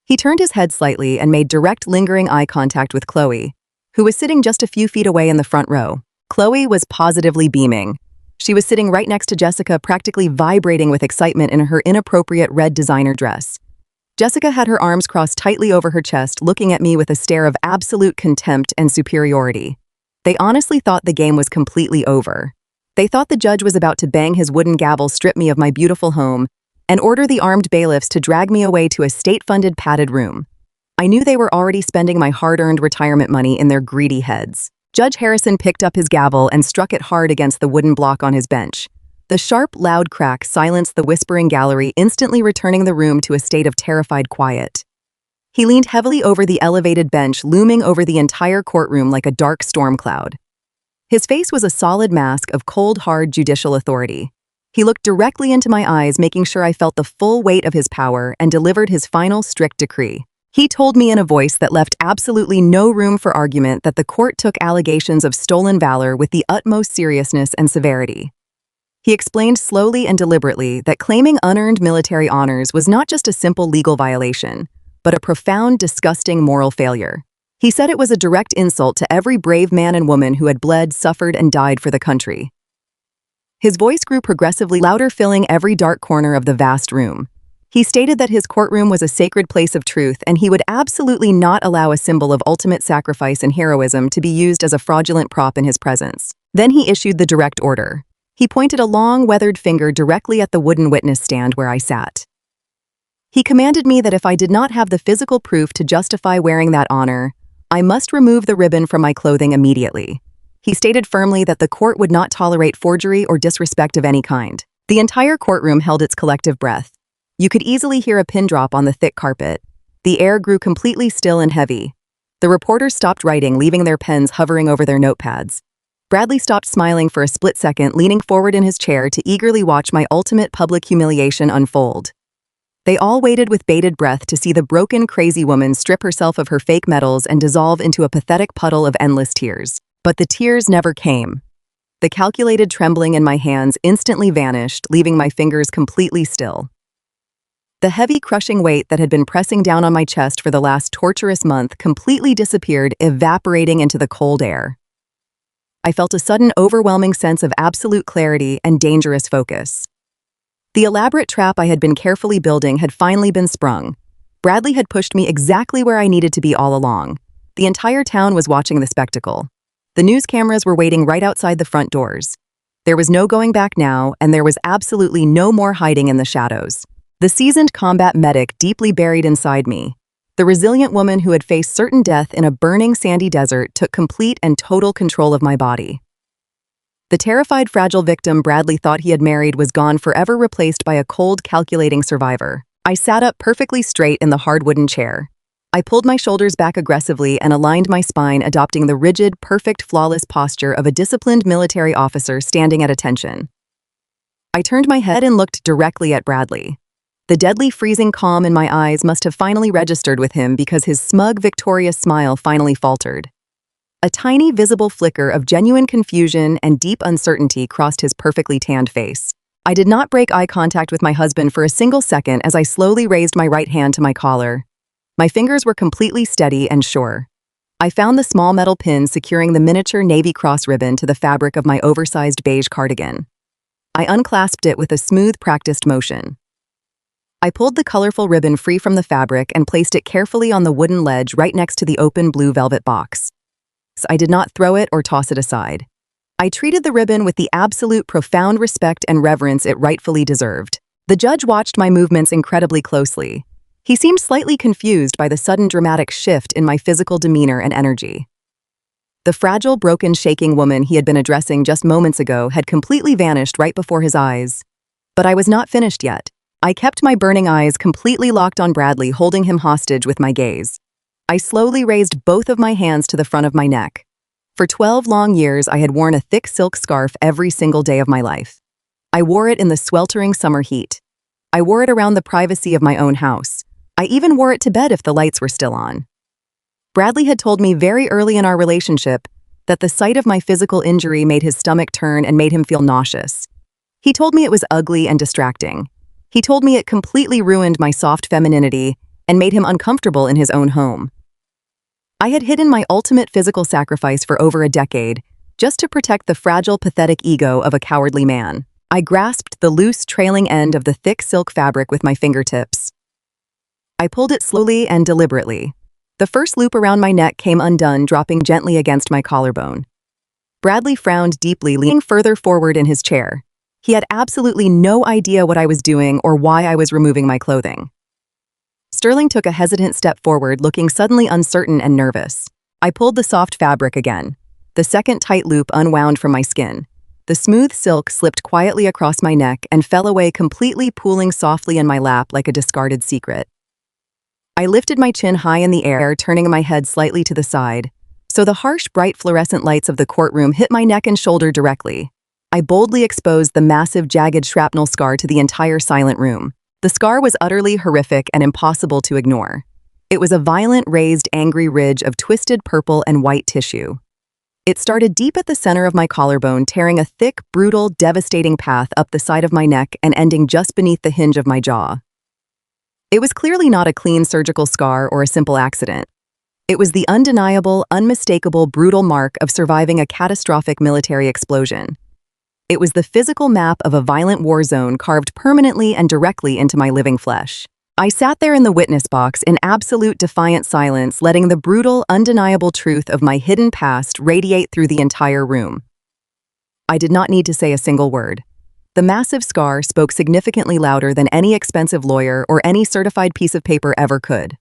He turned his head slightly and made direct, lingering eye contact with Chloe, who was sitting just a few feet away in the front row. Chloe was positively beaming. She was sitting right next to Jessica, practically vibrating with excitement in her inappropriate red designer dress. Jessica had her arms crossed tightly over her chest, looking at me with a stare of absolute contempt and superiority. They honestly thought the game was completely over. They thought the judge was about to bang his wooden gavel, strip me of my beautiful home, and order the armed bailiffs to drag me away to a state-funded padded room. I knew they were already spending my hard-earned retirement money in their greedy heads. Judge Harrison picked up his gavel and struck it hard against the wooden block on his bench. The sharp, loud crack silenced the whispering gallery, instantly returning the room to a state of terrified quiet. He leaned heavily over the elevated bench, looming over the entire courtroom like a dark storm cloud. His face was a solid mask of cold, hard judicial authority. He looked directly into my eyes, making sure I felt the full weight of his power, and delivered his final strict decree. He told me in a voice that left absolutely no room for argument that the court took allegations of stolen valor with the utmost seriousness and severity. He explained slowly and deliberately that claiming unearned military honors was not just a simple legal violation, but a profound, disgusting moral failure. He said it was a direct insult to every brave man and woman who had bled, suffered, and died for the country. His voice grew progressively louder, filling every dark corner of the vast room. He stated that his courtroom was a sacred place of truth, and he would absolutely not allow a symbol of ultimate sacrifice and heroism to be used as a fraudulent prop in his presence. Then he issued the direct order. He pointed a long, weathered finger directly at the wooden witness stand where I sat. He commanded me that if I did not have the physical proof to justify wearing that honor, I must remove the ribbon from my clothing immediately. He stated firmly that the court would not tolerate forgery or disrespect of any kind. The entire courtroom held its collective breath. You could easily hear a pin drop on the thick carpet. The air grew completely still and heavy. The reporters stopped writing, leaving their pens hovering over their notepads. Bradley stopped smiling for a split second, leaning forward in his chair to eagerly watch my ultimate public humiliation unfold. They all waited with bated breath to see the broken, crazy woman strip herself of her fake medals and dissolve into a pathetic puddle of endless tears. But the tears never came. The calculated trembling in my hands instantly vanished, leaving my fingers completely still. The heavy, crushing weight that had been pressing down on my chest for the last torturous month completely disappeared, evaporating into the cold air. I felt a sudden, overwhelming sense of absolute clarity and dangerous focus. The elaborate trap I had been carefully building had finally been sprung. Bradley had pushed me exactly where I needed to be all along. The entire town was watching the spectacle. The news cameras were waiting right outside the front doors. There was no going back now, and there was absolutely no more hiding in the shadows. The seasoned combat medic deeply buried inside me. The resilient woman who had faced certain death in a burning sandy desert took complete and total control of my body. The terrified, fragile victim Bradley thought he had married was gone, forever replaced by a cold, calculating survivor. I sat up perfectly straight in the hard wooden chair. I pulled my shoulders back aggressively and aligned my spine, adopting the rigid, perfect, flawless posture of a disciplined military officer standing at attention. I turned my head and looked directly at Bradley. The deadly, freezing calm in my eyes must have finally registered with him, because his smug, victorious smile finally faltered. A tiny, visible flicker of genuine confusion and deep uncertainty crossed his perfectly tanned face. I did not break eye contact with my husband for a single second as I slowly raised my right hand to my collar. My fingers were completely steady and sure. I found the small metal pin securing the miniature Navy Cross ribbon to the fabric of my oversized beige cardigan. I unclasped it with a smooth, practiced motion. I pulled the colorful ribbon free from the fabric and placed it carefully on the wooden ledge right next to the open blue velvet box. I did not throw it or toss it aside. I treated the ribbon with the absolute, profound respect and reverence it rightfully deserved. The judge watched my movements incredibly closely. He seemed slightly confused by the sudden dramatic shift in my physical demeanor and energy. The fragile, broken, shaking woman he had been addressing just moments ago had completely vanished right before his eyes. But I was not finished yet. I kept my burning eyes completely locked on Bradley, holding him hostage with my gaze. I slowly raised both of my hands to the front of my neck. For 12 long years, I had worn a thick silk scarf every single day of my life. I wore it in the sweltering summer heat. I wore it around the privacy of my own house. I even wore it to bed if the lights were still on. Bradley had told me very early in our relationship that the sight of my physical injury made his stomach turn and made him feel nauseous. He told me it was ugly and distracting. He told me it completely ruined my soft femininity and made him uncomfortable in his own home. I had hidden my ultimate physical sacrifice for over a decade, just to protect the fragile, pathetic ego of a cowardly man. I grasped the loose, trailing end of the thick silk fabric with my fingertips. I pulled it slowly and deliberately. The first loop around my neck came undone, dropping gently against my collarbone. Bradley frowned deeply, leaning further forward in his chair. He had absolutely no idea what I was doing or why I was removing my clothing. Sterling took a hesitant step forward, looking suddenly uncertain and nervous. I pulled the soft fabric again. The second tight loop unwound from my skin. The smooth silk slipped quietly across my neck and fell away completely, pooling softly in my lap like a discarded secret. I lifted my chin high in the air, turning my head slightly to the side, so the harsh, bright fluorescent lights of the courtroom hit my neck and shoulder directly. I boldly exposed the massive, jagged shrapnel scar to the entire silent room. The scar was utterly horrific and impossible to ignore. It was a violent, raised, angry ridge of twisted purple and white tissue. It started deep at the center of my collarbone, tearing a thick, brutal, devastating path up the side of my neck and ending just beneath the hinge of my jaw. It was clearly not a clean surgical scar or a simple accident. It was the undeniable, unmistakable, brutal mark of surviving a catastrophic military explosion. It was the physical map of a violent war zone carved permanently and directly into my living flesh. I sat there in the witness box in absolute defiant silence, letting the brutal, undeniable truth of my hidden past radiate through the entire room. I did not need to say a single word. The massive scar spoke significantly louder than any expensive lawyer or any certified piece of paper ever could.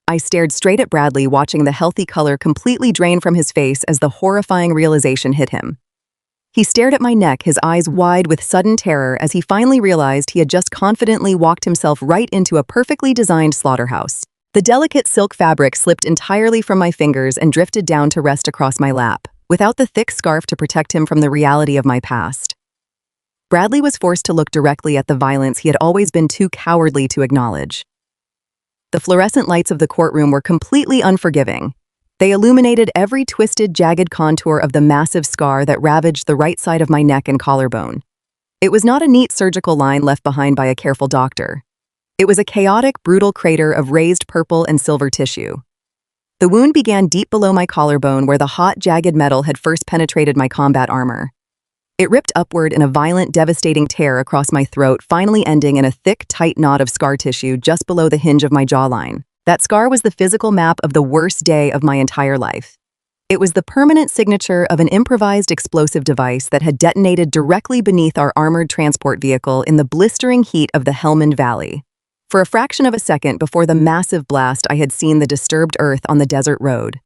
I stared straight at Bradley, watching the healthy color completely drain from his face as the horrifying realization hit him. He stared at my neck, his eyes wide with sudden terror as he finally realized he had just confidently walked himself right into a perfectly designed slaughterhouse. The delicate silk fabric slipped entirely from my fingers and drifted down to rest across my lap, without the thick scarf to protect him from the reality of my past. Bradley was forced to look directly at the violence he had always been too cowardly to acknowledge. The fluorescent lights of the courtroom were completely unforgiving. They illuminated every twisted, jagged contour of the massive scar that ravaged the right side of my neck and collarbone. It was not a neat surgical line left behind by a careful doctor. It was a chaotic, brutal crater of raised purple and silver tissue. The wound began deep below my collarbone, where the hot, jagged metal had first penetrated my combat armor. It ripped upward in a violent, devastating tear across my throat, finally ending in a thick, tight knot of scar tissue just below the hinge of my jawline. That scar was the physical map of the worst day of my entire life. It was the permanent signature of an improvised explosive device that had detonated directly beneath our armored transport vehicle in the blistering heat of the Helmand Valley. For a fraction of a second before the massive blast, I had seen the disturbed earth on the desert road.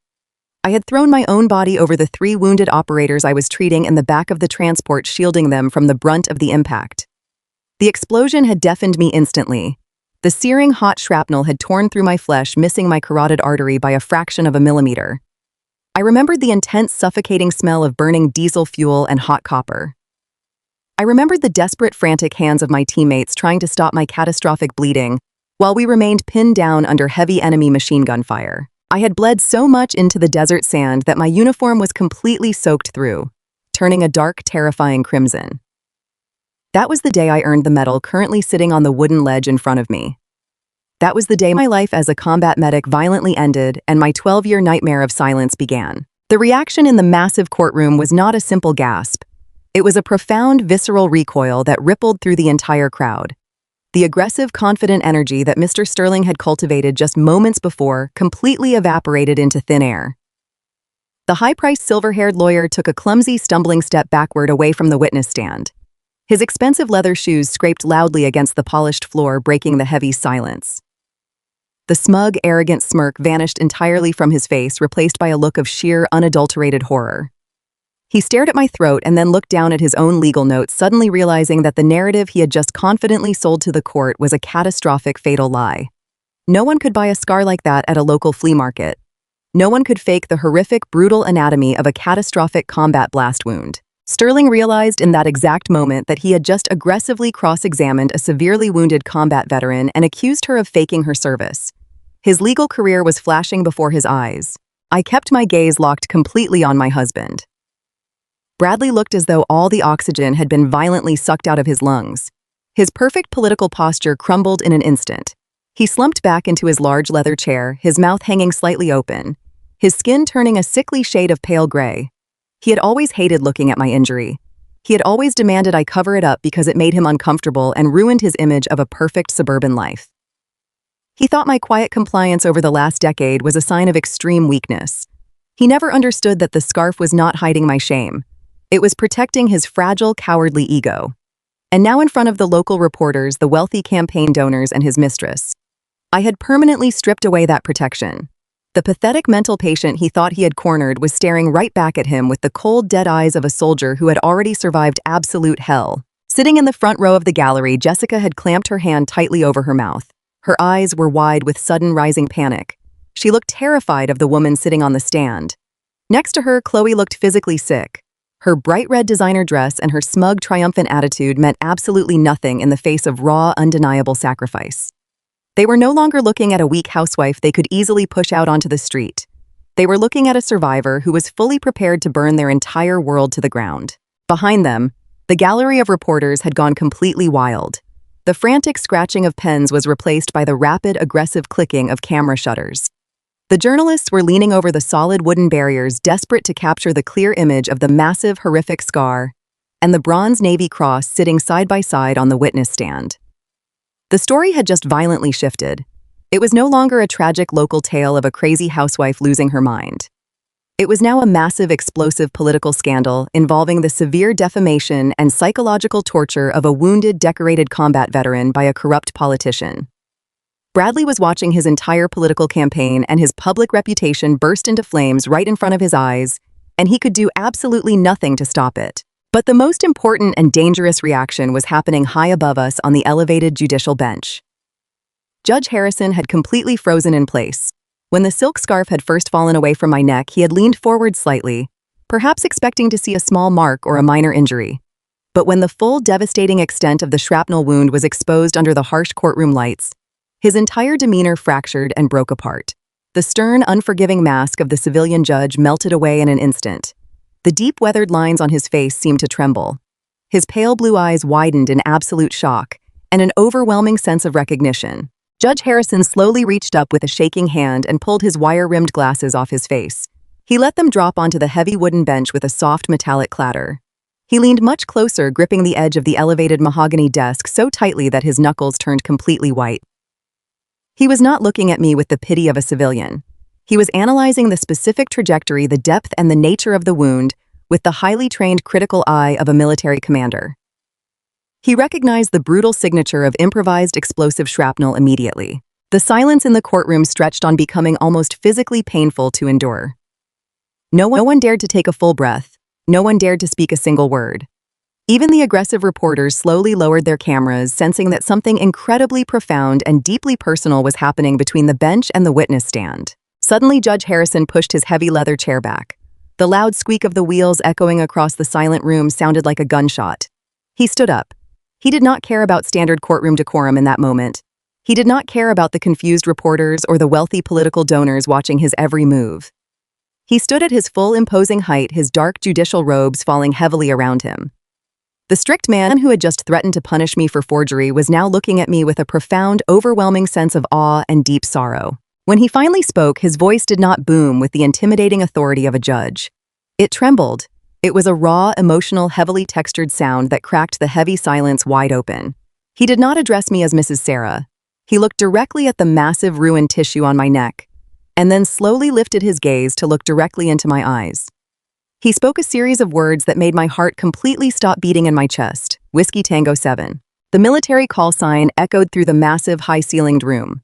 I had thrown my own body over the 3 wounded operators I was treating in the back of the transport, shielding them from the brunt of the impact. The explosion had deafened me instantly. The searing hot shrapnel had torn through my flesh, missing my carotid artery by a fraction of a millimeter. I remembered the intense, suffocating smell of burning diesel fuel and hot copper. I remembered the desperate, frantic hands of my teammates trying to stop my catastrophic bleeding, while we remained pinned down under heavy enemy machine gun fire. I had bled so much into the desert sand that my uniform was completely soaked through, turning a dark, terrifying crimson. That was the day I earned the medal currently sitting on the wooden ledge in front of me. That was the day my life as a combat medic violently ended and my 12-year nightmare of silence began. The reaction in the massive courtroom was not a simple gasp. It was a profound, visceral recoil that rippled through the entire crowd. The aggressive, confident energy that Mr. Sterling had cultivated just moments before completely evaporated into thin air. The high-priced, silver-haired lawyer took a clumsy, stumbling step backward away from the witness stand. His expensive leather shoes scraped loudly against the polished floor, breaking the heavy silence. The smug, arrogant smirk vanished entirely from his face, replaced by a look of sheer, unadulterated horror. He stared at my throat and then looked down at his own legal notes, suddenly realizing that the narrative he had just confidently sold to the court was a catastrophic, fatal lie. No one could buy a scar like that at a local flea market. No one could fake the horrific, brutal anatomy of a catastrophic combat blast wound. Sterling realized in that exact moment that he had just aggressively cross-examined a severely wounded combat veteran and accused her of faking her service. His legal career was flashing before his eyes. I kept my gaze locked completely on my husband. Bradley looked as though all the oxygen had been violently sucked out of his lungs. His perfect political posture crumbled in an instant. He slumped back into his large leather chair, his mouth hanging slightly open, his skin turning a sickly shade of pale gray. He had always hated looking at my injury. He had always demanded I cover it up because it made him uncomfortable and ruined his image of a perfect suburban life. He thought my quiet compliance over the last decade was a sign of extreme weakness. He never understood that the scarf was not hiding my shame. It was protecting his fragile, cowardly ego. And now in front of the local reporters, the wealthy campaign donors, and his mistress, I had permanently stripped away that protection. The pathetic mental patient he thought he had cornered was staring right back at him with the cold, dead eyes of a soldier who had already survived absolute hell. Sitting in the front row of the gallery, Jessica had clamped her hand tightly over her mouth. Her eyes were wide with sudden rising panic. She looked terrified of the woman sitting on the stand. Next to her, Chloe looked physically sick. Her bright red designer dress and her smug, triumphant attitude meant absolutely nothing in the face of raw, undeniable sacrifice. They were no longer looking at a weak housewife they could easily push out onto the street. They were looking at a survivor who was fully prepared to burn their entire world to the ground. Behind them, the gallery of reporters had gone completely wild. The frantic scratching of pens was replaced by the rapid, aggressive clicking of camera shutters. The journalists were leaning over the solid wooden barriers, desperate to capture the clear image of the massive, horrific scar and the bronze Navy cross sitting side by side on the witness stand. The story had just violently shifted. It was no longer a tragic local tale of a crazy housewife losing her mind. It was now a massive, explosive political scandal involving the severe defamation and psychological torture of a wounded, decorated combat veteran by a corrupt politician. Bradley was watching his entire political campaign and his public reputation burst into flames right in front of his eyes, and he could do absolutely nothing to stop it. But the most important and dangerous reaction was happening high above us on the elevated judicial bench. Judge Harrison had completely frozen in place. When the silk scarf had first fallen away from my neck, he had leaned forward slightly, perhaps expecting to see a small mark or a minor injury. But when the full, devastating extent of the shrapnel wound was exposed under the harsh courtroom lights, his entire demeanor fractured and broke apart. The stern, unforgiving mask of the civilian judge melted away in an instant. The deep, weathered lines on his face seemed to tremble. His pale blue eyes widened in absolute shock and an overwhelming sense of recognition. Judge Harrison slowly reached up with a shaking hand and pulled his wire-rimmed glasses off his face. He let them drop onto the heavy wooden bench with a soft metallic clatter. He leaned much closer, gripping the edge of the elevated mahogany desk so tightly that his knuckles turned completely white. He was not looking at me with the pity of a civilian. He was analyzing the specific trajectory, the depth, and the nature of the wound with the highly trained critical eye of a military commander. He recognized the brutal signature of improvised explosive shrapnel immediately. The silence in the courtroom stretched on, becoming almost physically painful to endure. No one dared to take a full breath. No one dared to speak a single word. Even the aggressive reporters slowly lowered their cameras, sensing that something incredibly profound and deeply personal was happening between the bench and the witness stand. Suddenly, Judge Harrison pushed his heavy leather chair back. The loud squeak of the wheels echoing across the silent room sounded like a gunshot. He stood up. He did not care about standard courtroom decorum in that moment. He did not care about the confused reporters or the wealthy political donors watching his every move. He stood at his full, imposing height, his dark judicial robes falling heavily around him. The strict man who had just threatened to punish me for forgery was now looking at me with a profound, overwhelming sense of awe and deep sorrow. When he finally spoke, his voice did not boom with the intimidating authority of a judge. It trembled. It was a raw, emotional, heavily textured sound that cracked the heavy silence wide open. He did not address me as Mrs. Sarah. He looked directly at the massive ruined tissue on my neck, and then slowly lifted his gaze to look directly into my eyes. He spoke a series of words that made my heart completely stop beating in my chest. Whiskey Tango 7. The military call sign echoed through the massive, high-ceilinged room.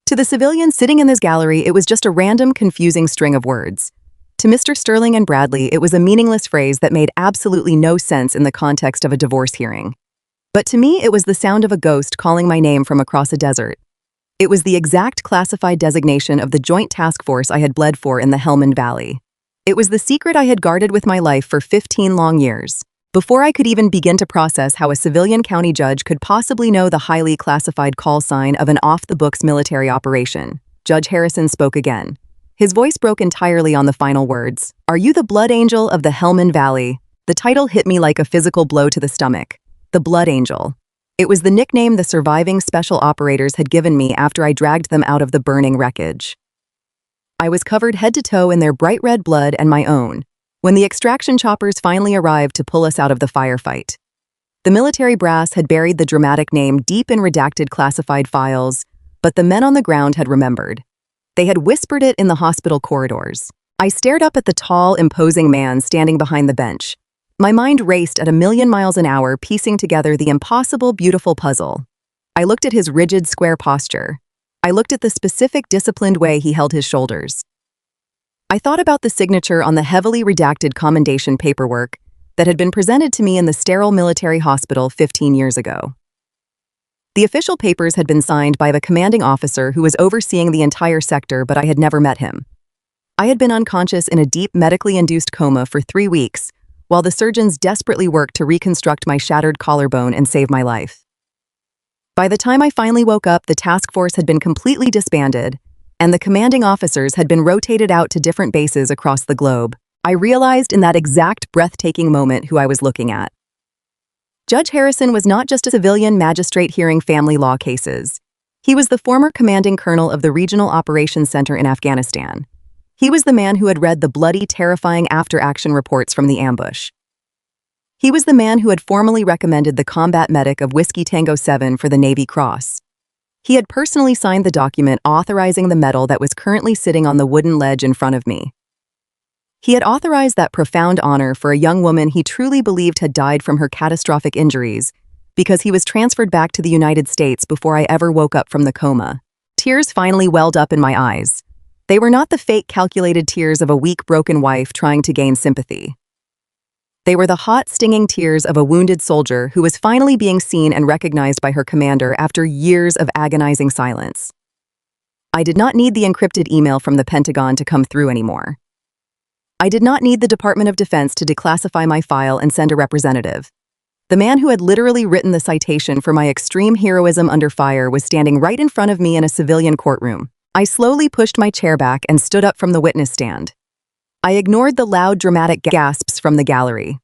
To the civilian sitting in this gallery, it was just a random, confusing string of words. To Mr. Sterling and Bradley, it was a meaningless phrase that made absolutely no sense in the context of a divorce hearing. But to me, it was the sound of a ghost calling my name from across a desert. It was the exact classified designation of the joint task force I had bled for in the Helmand Valley. It was the secret I had guarded with my life for 15 long years. Before I could even begin to process how a civilian county judge could possibly know the highly classified call sign of an off-the-books military operation, Judge Harrison spoke again. His voice broke entirely on the final words. "Are you the blood angel of the Helmand Valley?" The title hit me like a physical blow to the stomach. The Blood Angel. It was the nickname the surviving special operators had given me after I dragged them out of the burning wreckage. I was covered head to toe in their bright red blood and my own, when the extraction choppers finally arrived to pull us out of the firefight. The military brass had buried the dramatic name deep in redacted classified files, but the men on the ground had remembered. They had whispered it in the hospital corridors. I stared up at the tall, imposing man standing behind the bench. My mind raced at 1,000,000 miles an hour, piecing together the impossible, beautiful puzzle. I looked at his rigid, square posture. I looked at the specific, disciplined way he held his shoulders. I thought about the signature on the heavily redacted commendation paperwork that had been presented to me in the sterile military hospital 15 years ago. The official papers had been signed by the commanding officer who was overseeing the entire sector, but I had never met him. I had been unconscious in a deep medically induced coma for 3 weeks, while the surgeons desperately worked to reconstruct my shattered collarbone and save my life. By the time I finally woke up, the task force had been completely disbanded, and the commanding officers had been rotated out to different bases across the globe. I realized in that exact breathtaking moment who I was looking at. Judge Harrison was not just a civilian magistrate hearing family law cases. He was the former commanding colonel of the Regional Operations Center in Afghanistan. He was the man who had read the bloody, terrifying after-action reports from the ambush. He was the man who had formally recommended the combat medic of Whiskey Tango 7 for the Navy Cross. He had personally signed the document authorizing the medal that was currently sitting on the wooden ledge in front of me. He had authorized that profound honor for a young woman he truly believed had died from her catastrophic injuries because he was transferred back to the United States before I ever woke up from the coma. Tears finally welled up in my eyes. They were not the fake, calculated tears of a weak, broken wife trying to gain sympathy. They were the hot, stinging tears of a wounded soldier who was finally being seen and recognized by her commander after years of agonizing silence. I did not need the encrypted email from the Pentagon to come through anymore. I did not need the Department of Defense to declassify my file and send a representative. The man who had literally written the citation for my extreme heroism under fire was standing right in front of me in a civilian courtroom. I slowly pushed my chair back and stood up from the witness stand. I ignored the loud, dramatic gasps from the gallery.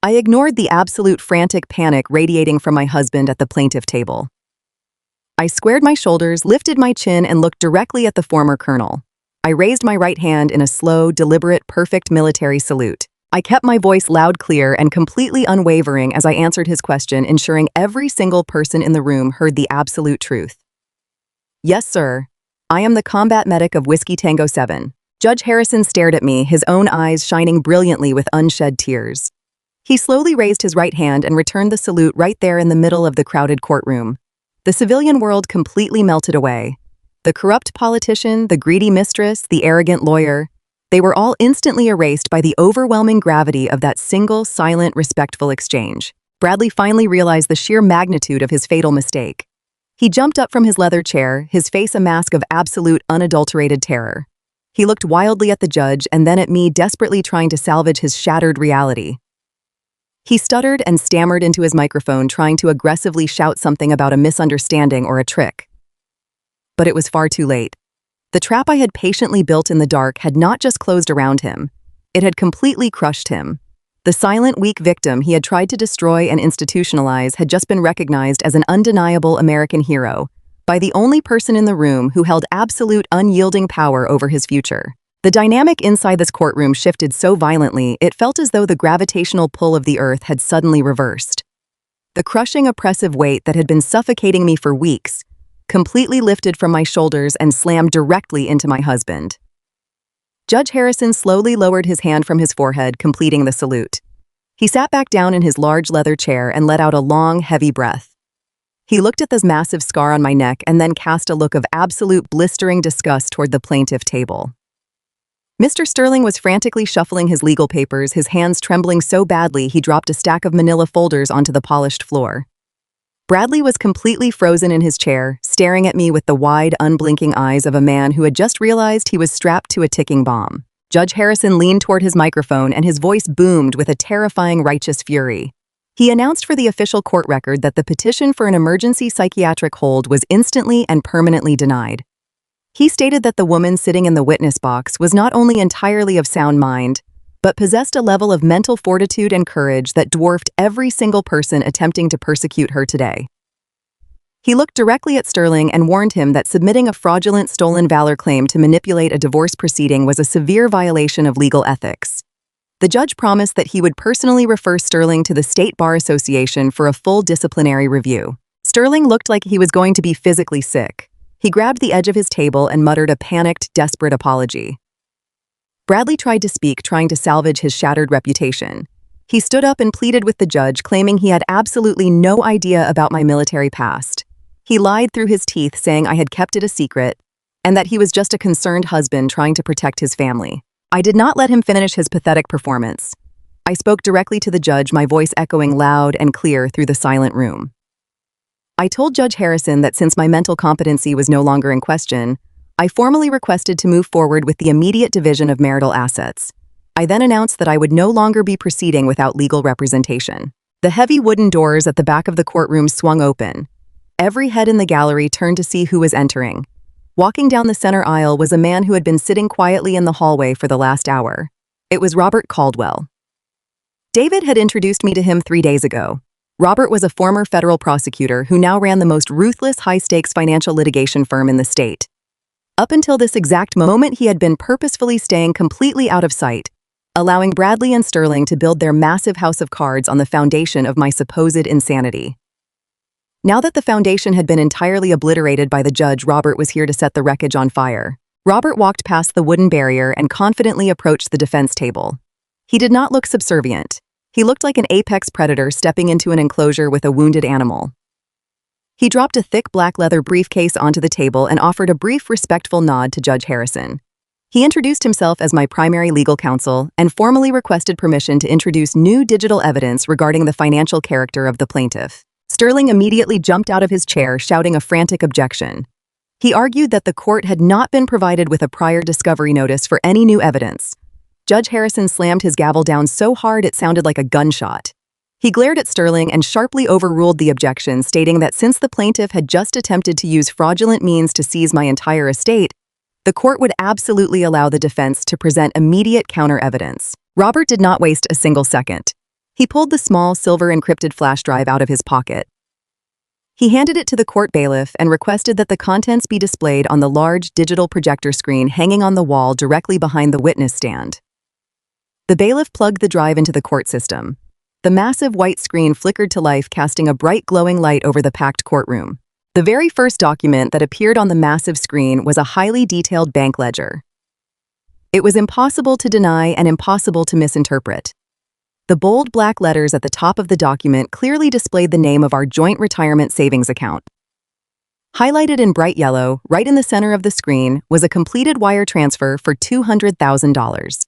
I ignored the absolute frantic panic radiating from my husband at the plaintiff table. I squared my shoulders, lifted my chin, and looked directly at the former colonel. I raised my right hand in a slow, deliberate, perfect military salute. I kept my voice loud, clear, and completely unwavering as I answered his question, ensuring every single person in the room heard the absolute truth. Yes, sir. I am the combat medic of Whiskey Tango 7. Judge Harrison stared at me, his own eyes shining brilliantly with unshed tears. He slowly raised his right hand and returned the salute right there in the middle of the crowded courtroom. The civilian world completely melted away. The corrupt politician, the greedy mistress, the arrogant lawyer, they were all instantly erased by the overwhelming gravity of that single, silent, respectful exchange. Bradley finally realized the sheer magnitude of his fatal mistake. He jumped up from his leather chair, his face a mask of absolute, unadulterated terror. He looked wildly at the judge and then at me, desperately trying to salvage his shattered reality. He stuttered and stammered into his microphone, trying to aggressively shout something about a misunderstanding or a trick. But it was far too late. The trap I had patiently built in the dark had not just closed around him, it had completely crushed him. The silent, weak victim he had tried to destroy and institutionalize had just been recognized as an undeniable American hero by the only person in the room who held absolute, unyielding power over his future. The dynamic inside this courtroom shifted so violently, it felt as though the gravitational pull of the earth had suddenly reversed. The crushing, oppressive weight that had been suffocating me for weeks completely lifted from my shoulders and slammed directly into my husband. Judge Harrison slowly lowered his hand from his forehead, completing the salute. He sat back down in his large leather chair and let out a long, heavy breath. He looked at this massive scar on my neck and then cast a look of absolute, blistering disgust toward the plaintiff table. Mr. Sterling was frantically shuffling his legal papers, his hands trembling so badly he dropped a stack of manila folders onto the polished floor. Bradley was completely frozen in his chair, staring at me with the wide, unblinking eyes of a man who had just realized he was strapped to a ticking bomb. Judge Harrison leaned toward his microphone and his voice boomed with a terrifying, righteous fury. He announced for the official court record that the petition for an emergency psychiatric hold was instantly and permanently denied. He stated that the woman sitting in the witness box was not only entirely of sound mind, but possessed a level of mental fortitude and courage that dwarfed every single person attempting to persecute her today. He looked directly at Sterling and warned him that submitting a fraudulent stolen valor claim to manipulate a divorce proceeding was a severe violation of legal ethics. The judge promised that he would personally refer Sterling to the State Bar Association for a full disciplinary review. Sterling looked like he was going to be physically sick. He grabbed the edge of his table and muttered a panicked, desperate apology. Bradley tried to speak, trying to salvage his shattered reputation. He stood up and pleaded with the judge, claiming he had absolutely no idea about my military past. He lied through his teeth, saying I had kept it a secret, and that he was just a concerned husband trying to protect his family. I did not let him finish his pathetic performance. I spoke directly to the judge, my voice echoing loud and clear through the silent room. I told Judge Harrison that since my mental competency was no longer in question, I formally requested to move forward with the immediate division of marital assets. I then announced that I would no longer be proceeding without legal representation. The heavy wooden doors at the back of the courtroom swung open, Every head in the gallery turned to see who was entering. Walking down the center aisle was a man who had been sitting quietly in the hallway for the last hour. It was Robert Caldwell. David had introduced me to him 3 days ago. Robert was a former federal prosecutor who now ran the most ruthless high-stakes financial litigation firm in the state. Up until this exact moment, he had been purposefully staying completely out of sight, allowing Bradley and Sterling to build their massive house of cards on the foundation of my supposed insanity. Now that the foundation had been entirely obliterated by the judge, Robert was here to set the wreckage on fire. Robert walked past the wooden barrier and confidently approached the defense table. He did not look subservient. He looked like an apex predator stepping into an enclosure with a wounded animal. He dropped a thick black leather briefcase onto the table and offered a brief, respectful nod to Judge Harrison. He introduced himself as my primary legal counsel and formally requested permission to introduce new digital evidence regarding the financial character of the plaintiff. Sterling immediately jumped out of his chair, shouting a frantic objection. He argued that the court had not been provided with a prior discovery notice for any new evidence. Judge Harrison slammed his gavel down so hard it sounded like a gunshot. He glared at Sterling and sharply overruled the objection, stating that since the plaintiff had just attempted to use fraudulent means to seize my entire estate, the court would absolutely allow the defense to present immediate counter-evidence. Robert did not waste a single second. He pulled the small, silver-encrypted flash drive out of his pocket. He handed it to the court bailiff and requested that the contents be displayed on the large digital projector screen hanging on the wall directly behind the witness stand. The bailiff plugged the drive into the court system. The massive white screen flickered to life, casting a bright glowing light over the packed courtroom. The very first document that appeared on the massive screen was a highly detailed bank ledger. It was impossible to deny and impossible to misinterpret. The bold black letters at the top of the document clearly displayed the name of our joint retirement savings account. Highlighted in bright yellow, right in the center of the screen, was a completed wire transfer for $200,000.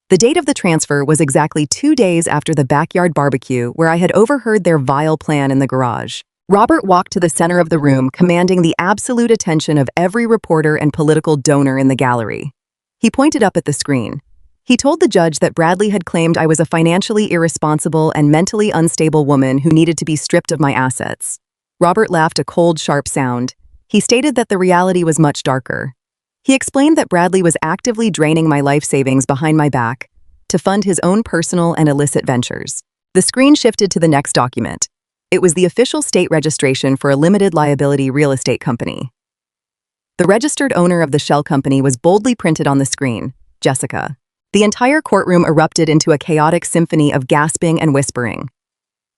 The date of the transfer was exactly 2 days after the backyard barbecue where I had overheard their vile plan in the garage. Robert walked to the center of the room, commanding the absolute attention of every reporter and political donor in the gallery. He pointed up at the screen. He told the judge that Bradley had claimed I was a financially irresponsible and mentally unstable woman who needed to be stripped of my assets. Robert laughed a cold, sharp sound. He stated that the reality was much darker. He explained that Bradley was actively draining my life savings behind my back to fund his own personal and illicit ventures. The screen shifted to the next document. It was the official state registration for a limited liability real estate company. The registered owner of the shell company was boldly printed on the screen, Jessica. The entire courtroom erupted into a chaotic symphony of gasping and whispering.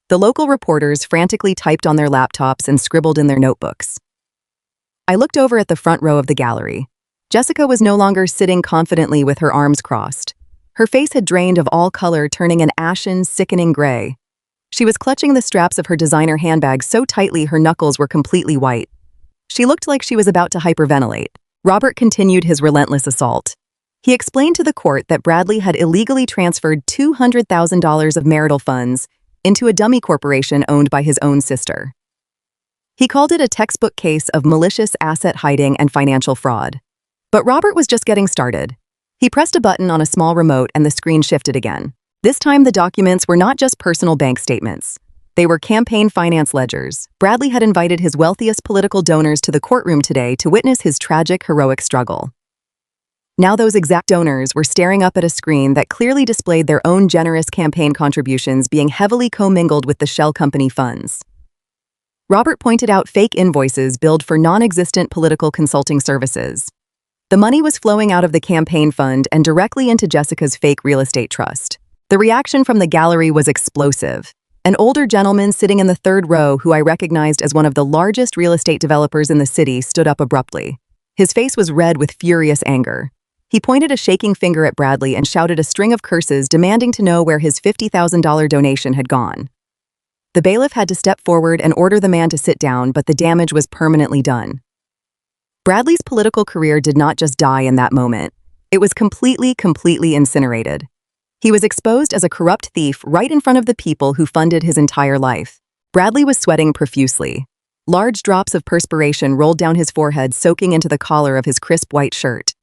The local reporters frantically typed on their laptops and scribbled in their notebooks. I looked over at the front row of the gallery. Jessica was no longer sitting confidently with her arms crossed. Her face had drained of all color, turning an ashen, sickening gray. She was clutching the straps of her designer handbag so tightly her knuckles were completely white. She looked like she was about to hyperventilate. Robert continued his relentless assault. He explained to the court that Bradley had illegally transferred $200,000 of marital funds into a dummy corporation owned by his own sister. He called it a textbook case of malicious asset hiding and financial fraud. But Robert was just getting started. He pressed a button on a small remote and the screen shifted again. This time the documents were not just personal bank statements. They were campaign finance ledgers. Bradley had invited his wealthiest political donors to the courtroom today to witness his tragic, heroic struggle. Now those exact donors were staring up at a screen that clearly displayed their own generous campaign contributions being heavily commingled with the shell company funds. Robert pointed out fake invoices billed for non-existent political consulting services. The money was flowing out of the campaign fund and directly into Jessica's fake real estate trust. The reaction from the gallery was explosive. An older gentleman sitting in the third row, who I recognized as one of the largest real estate developers in the city, stood up abruptly. His face was red with furious anger. He pointed a shaking finger at Bradley and shouted a string of curses, demanding to know where his $50,000 donation had gone. The bailiff had to step forward and order the man to sit down, but the damage was permanently done. Bradley's political career did not just die in that moment. It was completely incinerated. He was exposed as a corrupt thief right in front of the people who funded his entire life. Bradley was sweating profusely. Large drops of perspiration rolled down his forehead, soaking into the collar of his crisp white shirt.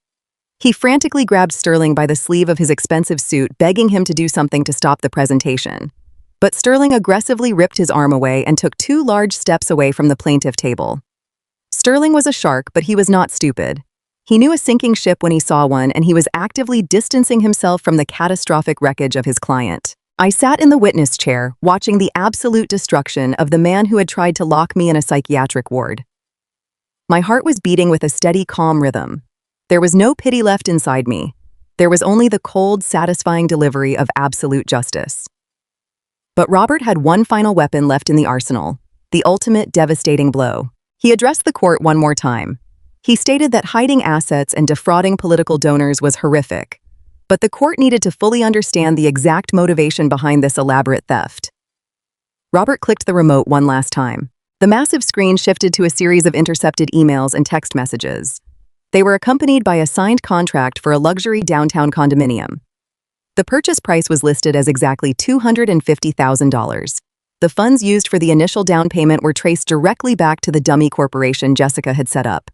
He frantically grabbed Sterling by the sleeve of his expensive suit, begging him to do something to stop the presentation. But Sterling aggressively ripped his arm away and took 2 large steps away from the plaintiff table. Sterling was a shark, but he was not stupid. He knew a sinking ship when he saw one, and he was actively distancing himself from the catastrophic wreckage of his client. I sat in the witness chair, watching the absolute destruction of the man who had tried to lock me in a psychiatric ward. My heart was beating with a steady, calm rhythm. There was no pity left inside me. There was only the cold, satisfying delivery of absolute justice. But Robert had one final weapon left in the arsenal, the ultimate devastating blow. He addressed the court one more time. He stated that hiding assets and defrauding political donors was horrific, but the court needed to fully understand the exact motivation behind this elaborate theft. Robert clicked the remote one last time. The massive screen shifted to a series of intercepted emails and text messages. They were accompanied by a signed contract for a luxury downtown condominium. The purchase price was listed as exactly $250,000. The funds used for the initial down payment were traced directly back to the dummy corporation Jessica had set up.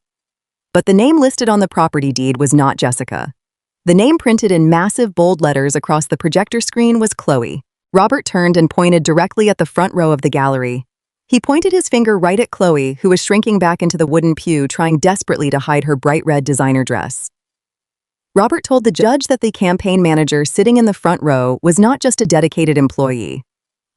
But the name listed on the property deed was not Jessica. The name printed in massive bold letters across the projector screen was Chloe. Robert turned and pointed directly at the front row of the gallery. He pointed his finger right at Chloe, who was shrinking back into the wooden pew, trying desperately to hide her bright red designer dress. Robert told the judge that the campaign manager sitting in the front row was not just a dedicated employee.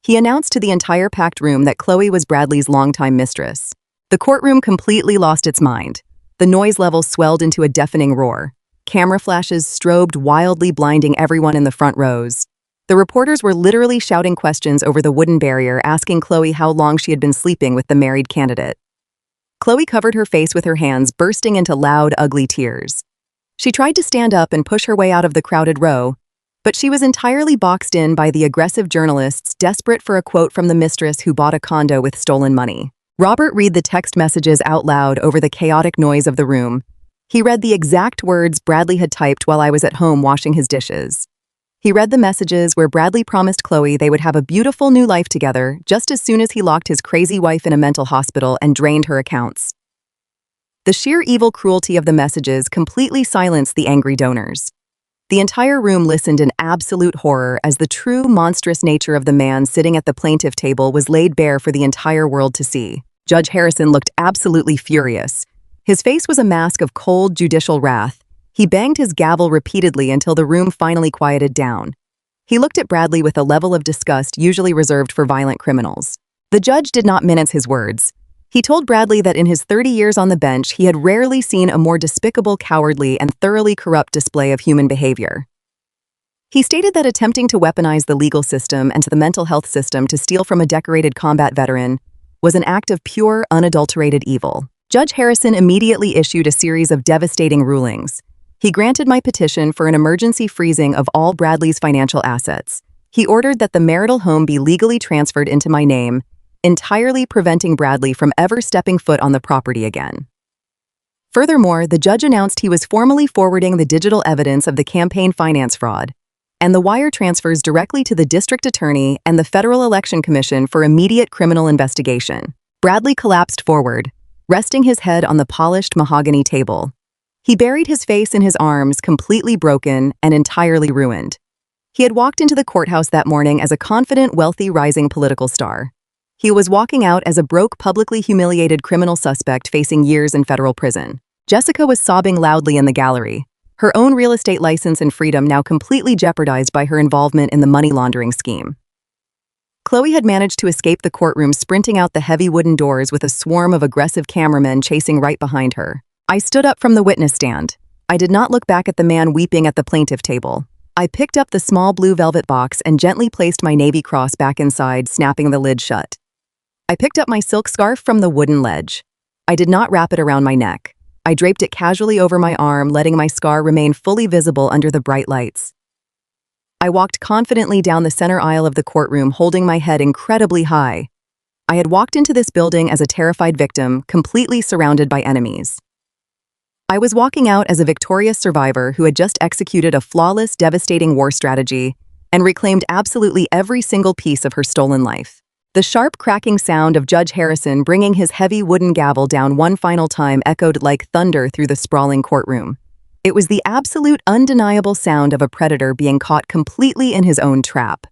He announced to the entire packed room that Chloe was Bradley's longtime mistress. The courtroom completely lost its mind. The noise level swelled into a deafening roar. Camera flashes strobed wildly, blinding everyone in the front rows. The reporters were literally shouting questions over the wooden barrier, asking Chloe how long she had been sleeping with the married candidate. Chloe covered her face with her hands, bursting into loud, ugly tears. She tried to stand up and push her way out of the crowded row, but she was entirely boxed in by the aggressive journalists desperate for a quote from the mistress who bought a condo with stolen money. Robert read the text messages out loud over the chaotic noise of the room. He read the exact words Bradley had typed while I was at home washing his dishes. He read the messages where Bradley promised Chloe they would have a beautiful new life together just as soon as he locked his crazy wife in a mental hospital and drained her accounts. The sheer evil cruelty of the messages completely silenced the angry donors. The entire room listened in absolute horror as the true monstrous nature of the man sitting at the plaintiff table was laid bare for the entire world to see. Judge Harrison looked absolutely furious. His face was a mask of cold judicial wrath. He banged his gavel repeatedly until the room finally quieted down. He looked at Bradley with a level of disgust usually reserved for violent criminals. The judge did not mince his words. He told Bradley that in his 30 years on the bench, he had rarely seen a more despicable, cowardly, and thoroughly corrupt display of human behavior. He stated that attempting to weaponize the legal system and the mental health system to steal from a decorated combat veteran was an act of pure, unadulterated evil. Judge Harrison immediately issued a series of devastating rulings. He granted my petition for an emergency freezing of all Bradley's financial assets. He ordered that the marital home be legally transferred into my name, entirely preventing Bradley from ever stepping foot on the property again. Furthermore, the judge announced he was formally forwarding the digital evidence of the campaign finance fraud and the wire transfers directly to the district attorney and the Federal Election Commission for immediate criminal investigation. Bradley collapsed forward, resting his head on the polished mahogany table. He buried his face in his arms, completely broken and entirely ruined. He had walked into the courthouse that morning as a confident, wealthy, rising political star. He was walking out as a broke, publicly humiliated criminal suspect facing years in federal prison. Jessica was sobbing loudly in the gallery, her own real estate license and freedom now completely jeopardized by her involvement in the money laundering scheme. Chloe had managed to escape the courtroom, sprinting out the heavy wooden doors with a swarm of aggressive cameramen chasing right behind her. I stood up from the witness stand. I did not look back at the man weeping at the plaintiff table. I picked up the small blue velvet box and gently placed my navy cross back inside, snapping the lid shut. I picked up my silk scarf from the wooden ledge. I did not wrap it around my neck. I draped it casually over my arm, letting my scar remain fully visible under the bright lights. I walked confidently down the center aisle of the courtroom, holding my head incredibly high. I had walked into this building as a terrified victim, completely surrounded by enemies. I was walking out as a victorious survivor who had just executed a flawless, devastating war strategy and reclaimed absolutely every single piece of her stolen life. The sharp, cracking sound of Judge Harrison bringing his heavy wooden gavel down one final time echoed like thunder through the sprawling courtroom. It was the absolute, undeniable sound of a predator being caught completely in his own trap.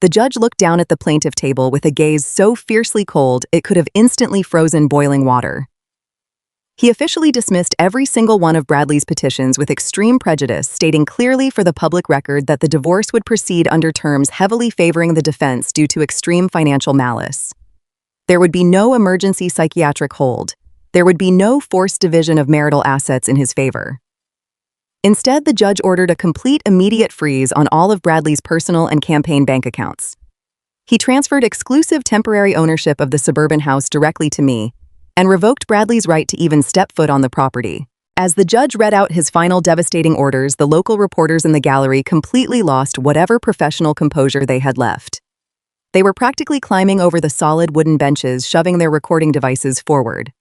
The judge looked down at the plaintiff table with a gaze so fiercely cold it could have instantly frozen boiling water. He officially dismissed every single one of Bradley's petitions with extreme prejudice, stating clearly for the public record that the divorce would proceed under terms heavily favoring the defense due to extreme financial malice. There would be no emergency psychiatric hold. There would be no forced division of marital assets in his favor. Instead, the judge ordered a complete immediate freeze on all of Bradley's personal and campaign bank accounts. He transferred exclusive temporary ownership of the suburban house directly to me, and revoked Bradley's right to even step foot on the property. As the judge read out his final devastating orders, the local reporters in the gallery completely lost whatever professional composure they had left. They were practically climbing over the solid wooden benches, shoving their recording devices forward.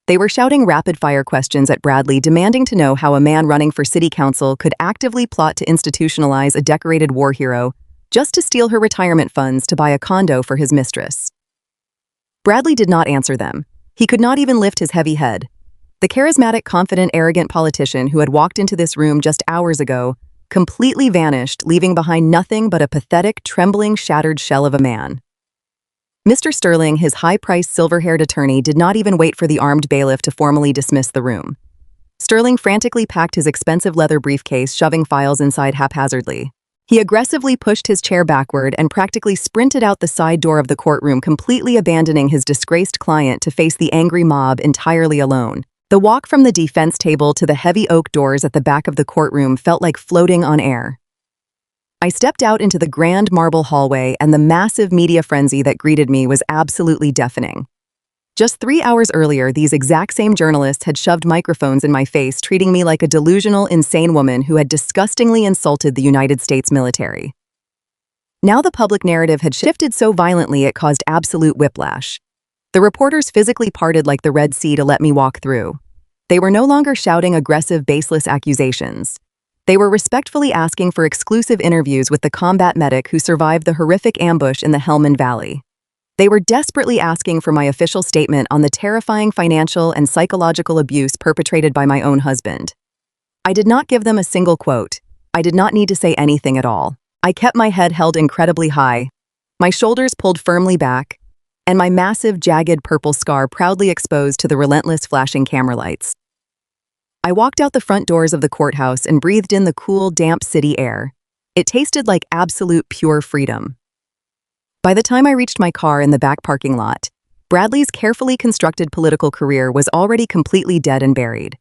They were shouting rapid-fire questions at Bradley, demanding to know how a man running for city council could actively plot to institutionalize a decorated war hero just to steal her retirement funds to buy a condo for his mistress. Bradley did not answer them. He could not even lift his heavy head. The charismatic, confident, arrogant politician who had walked into this room just hours ago completely vanished, leaving behind nothing but a pathetic, trembling, shattered shell of a man. Mr. Sterling, his high-priced, silver-haired attorney, did not even wait for the armed bailiff to formally dismiss the room. Sterling frantically packed his expensive leather briefcase, shoving files inside haphazardly. He aggressively pushed his chair backward and practically sprinted out the side door of the courtroom, completely abandoning his disgraced client to face the angry mob entirely alone. The walk from the defense table to the heavy oak doors at the back of the courtroom felt like floating on air. I stepped out into the grand marble hallway, and the massive media frenzy that greeted me was absolutely deafening. Just 3 hours earlier, these exact same journalists had shoved microphones in my face, treating me like a delusional, insane woman who had disgustingly insulted the United States military. Now the public narrative had shifted so violently it caused absolute whiplash. The reporters physically parted like the Red Sea to let me walk through. They were no longer shouting aggressive, baseless accusations. They were respectfully asking for exclusive interviews with the combat medic who survived the horrific ambush in the Helmand Valley. They were desperately asking for my official statement on the terrifying financial and psychological abuse perpetrated by my own husband. I did not give them a single quote. I did not need to say anything at all. I kept my head held incredibly high, my shoulders pulled firmly back, and my massive, jagged purple scar proudly exposed to the relentless flashing camera lights. I walked out the front doors of the courthouse and breathed in the cool, damp city air. It tasted like absolute pure freedom. By the time I reached my car in the back parking lot, Bradley's carefully constructed political career was already completely dead and buried.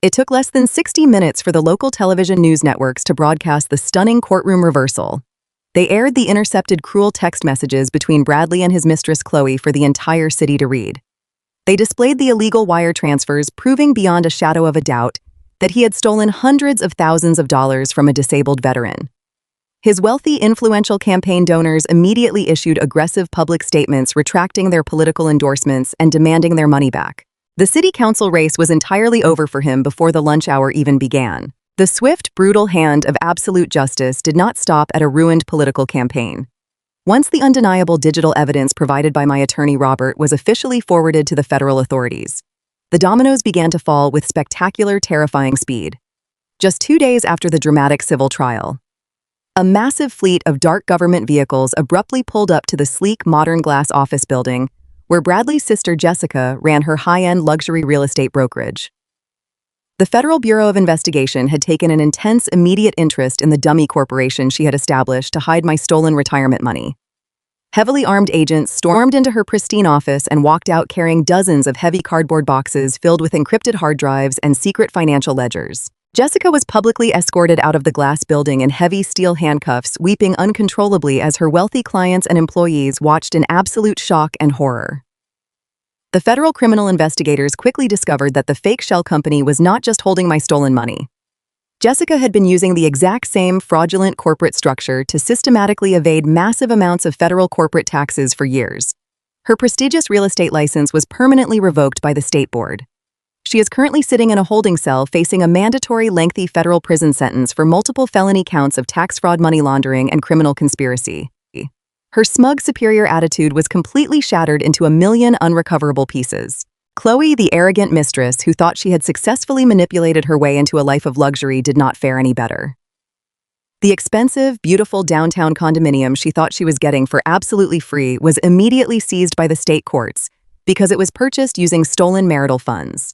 It took less than 60 minutes for the local television news networks to broadcast the stunning courtroom reversal. They aired the intercepted cruel text messages between Bradley and his mistress Chloe for the entire city to read. They displayed the illegal wire transfers, proving beyond a shadow of a doubt that he had stolen hundreds of thousands of dollars from a disabled veteran. His wealthy, influential campaign donors immediately issued aggressive public statements retracting their political endorsements and demanding their money back. The city council race was entirely over for him before the lunch hour even began. The swift, brutal hand of absolute justice did not stop at a ruined political campaign. Once the undeniable digital evidence provided by my attorney Robert was officially forwarded to the federal authorities, the dominoes began to fall with spectacular, terrifying speed. Just 2 days after the dramatic civil trial, a massive fleet of dark government vehicles abruptly pulled up to the sleek, modern glass office building where Bradley's sister Jessica ran her high-end luxury real estate brokerage. The Federal Bureau of Investigation had taken an intense, immediate interest in the dummy corporation she had established to hide my stolen retirement money. Heavily armed agents stormed into her pristine office and walked out carrying dozens of heavy cardboard boxes filled with encrypted hard drives and secret financial ledgers. Jessica was publicly escorted out of the glass building in heavy steel handcuffs, weeping uncontrollably as her wealthy clients and employees watched in absolute shock and horror. The federal criminal investigators quickly discovered that the fake shell company was not just holding my stolen money. Jessica had been using the exact same fraudulent corporate structure to systematically evade massive amounts of federal corporate taxes for years. Her prestigious real estate license was permanently revoked by the state board. She is currently sitting in a holding cell facing a mandatory lengthy federal prison sentence for multiple felony counts of tax fraud, money laundering, and criminal conspiracy. Her smug, superior attitude was completely shattered into a million unrecoverable pieces. Chloe, the arrogant mistress who thought she had successfully manipulated her way into a life of luxury, did not fare any better. The expensive, beautiful downtown condominium she thought she was getting for absolutely free was immediately seized by the state courts because it was purchased using stolen marital funds.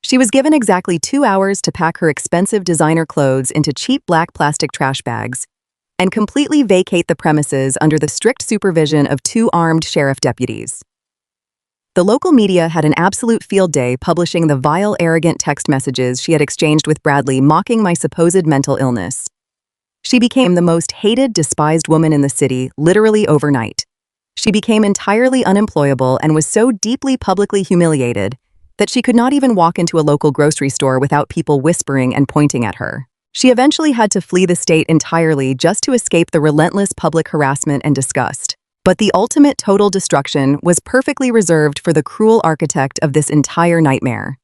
She was given exactly 2 hours to pack her expensive designer clothes into cheap black plastic trash bags and completely vacate the premises under the strict supervision of 2 armed sheriff deputies. The local media had an absolute field day publishing the vile, arrogant text messages she had exchanged with Bradley, mocking my supposed mental illness. She became the most hated, despised woman in the city, literally overnight. She became entirely unemployable and was so deeply publicly humiliated that she could not even walk into a local grocery store without people whispering and pointing at her. She eventually had to flee the state entirely just to escape the relentless public harassment and disgust. But the ultimate total destruction was perfectly reserved for the cruel architect of this entire nightmare.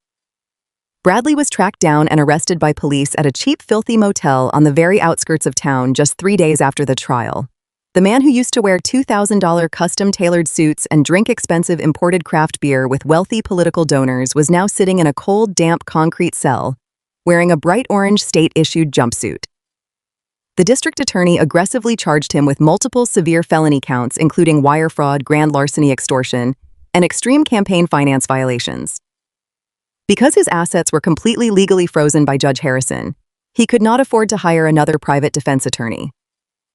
Bradley was tracked down and arrested by police at a cheap, filthy motel on the very outskirts of town just 3 days after the trial. The man who used to wear $2,000 custom-tailored suits and drink expensive imported craft beer with wealthy political donors was now sitting in a cold, damp concrete cell, wearing a bright orange state-issued jumpsuit. The district attorney aggressively charged him with multiple severe felony counts, including wire fraud, grand larceny, extortion, and extreme campaign finance violations. Because his assets were completely legally frozen by Judge Harrison, he could not afford to hire another private defense attorney.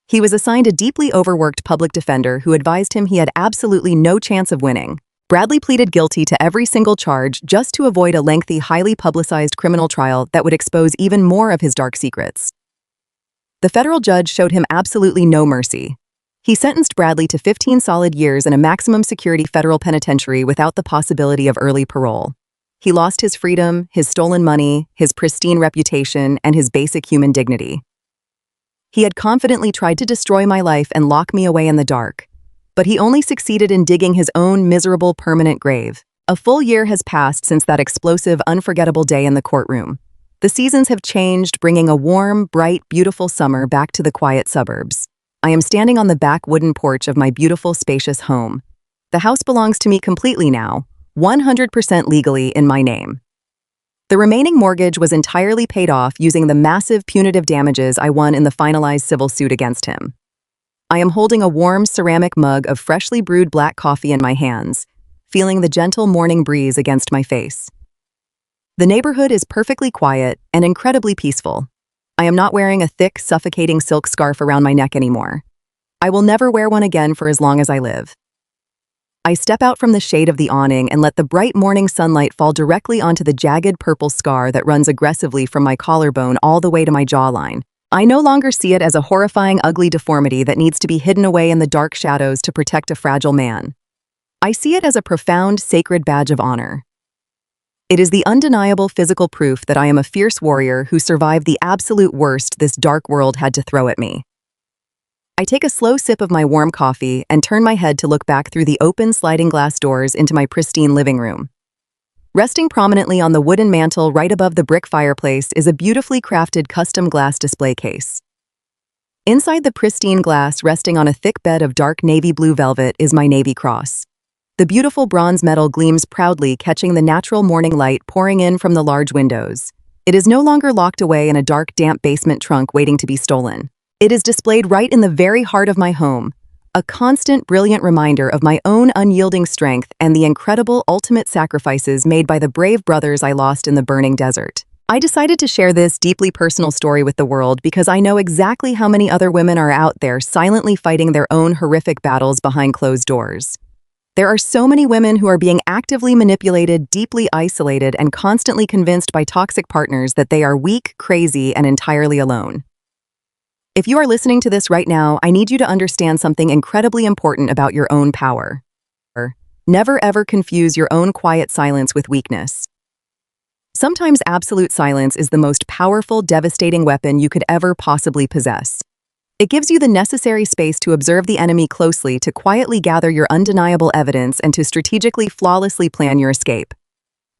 He was assigned a deeply overworked public defender who advised him he had absolutely no chance of winning. Bradley pleaded guilty to every single charge just to avoid a lengthy, highly publicized criminal trial that would expose even more of his dark secrets. The federal judge showed him absolutely no mercy. He sentenced Bradley to 15 solid years in a maximum security federal penitentiary without the possibility of early parole. He lost his freedom, his stolen money, his pristine reputation, and his basic human dignity. He had confidently tried to destroy my life and lock me away in the dark, but he only succeeded in digging his own miserable permanent grave. A full year has passed since that explosive, unforgettable day in the courtroom. The seasons have changed, bringing a warm, bright, beautiful summer back to the quiet suburbs. I am standing on the back wooden porch of my beautiful, spacious home. The house belongs to me completely now, 100% legally in my name. The remaining mortgage was entirely paid off using the massive punitive damages I won in the finalized civil suit against him. I am holding a warm ceramic mug of freshly brewed black coffee in my hands, feeling the gentle morning breeze against my face. The neighborhood is perfectly quiet and incredibly peaceful. I am not wearing a thick, suffocating silk scarf around my neck anymore. I will never wear one again for as long as I live. I step out from the shade of the awning and let the bright morning sunlight fall directly onto the jagged purple scar that runs aggressively from my collarbone all the way to my jawline. I no longer see it as a horrifying, ugly deformity that needs to be hidden away in the dark shadows to protect a fragile man. I see it as a profound, sacred badge of honor. It is the undeniable physical proof that I am a fierce warrior who survived the absolute worst this dark world had to throw at me. I take a slow sip of my warm coffee and turn my head to look back through the open sliding glass doors into my pristine living room. Resting prominently on the wooden mantel right above the brick fireplace is a beautifully crafted custom glass display case. Inside the pristine glass, resting on a thick bed of dark navy blue velvet, is my Navy Cross. The beautiful bronze medal gleams proudly, catching the natural morning light pouring in from the large windows. It is no longer locked away in a dark, damp basement trunk waiting to be stolen. It is displayed right in the very heart of my home, a constant, brilliant reminder of my own unyielding strength and the incredible, ultimate sacrifices made by the brave brothers I lost in the burning desert. I decided to share this deeply personal story with the world because I know exactly how many other women are out there silently fighting their own horrific battles behind closed doors. There are so many women who are being actively manipulated, deeply isolated, and constantly convinced by toxic partners that they are weak, crazy, and entirely alone. If you are listening to this right now, I need you to understand something incredibly important about your own power. Never ever confuse your own quiet silence with weakness. Sometimes absolute silence is the most powerful, devastating weapon you could ever possibly possess. It gives you the necessary space to observe the enemy closely, to quietly gather your undeniable evidence, and to strategically, flawlessly plan your escape.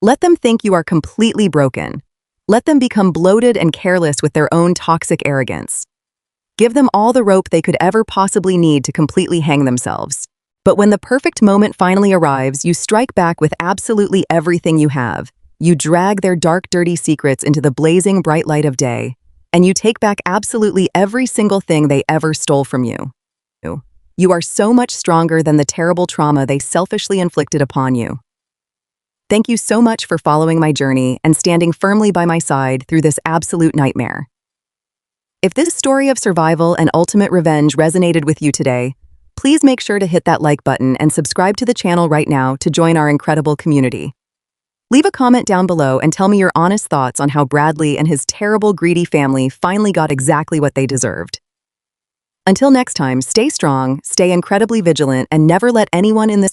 Let them think you are completely broken. Let them become bloated and careless with their own toxic arrogance. Give them all the rope they could ever possibly need to completely hang themselves. But when the perfect moment finally arrives, you strike back with absolutely everything you have. You drag their dark, dirty secrets into the blazing bright light of day, and you take back absolutely every single thing they ever stole from you. You are so much stronger than the terrible trauma they selfishly inflicted upon you. Thank you so much for following my journey and standing firmly by my side through this absolute nightmare. If this story of survival and ultimate revenge resonated with you today, please make sure to hit that like button and subscribe to the channel right now to join our incredible community. Leave a comment down below and tell me your honest thoughts on how Bradley and his terrible, greedy family finally got exactly what they deserved. Until next time, stay strong, stay incredibly vigilant, and never let anyone in this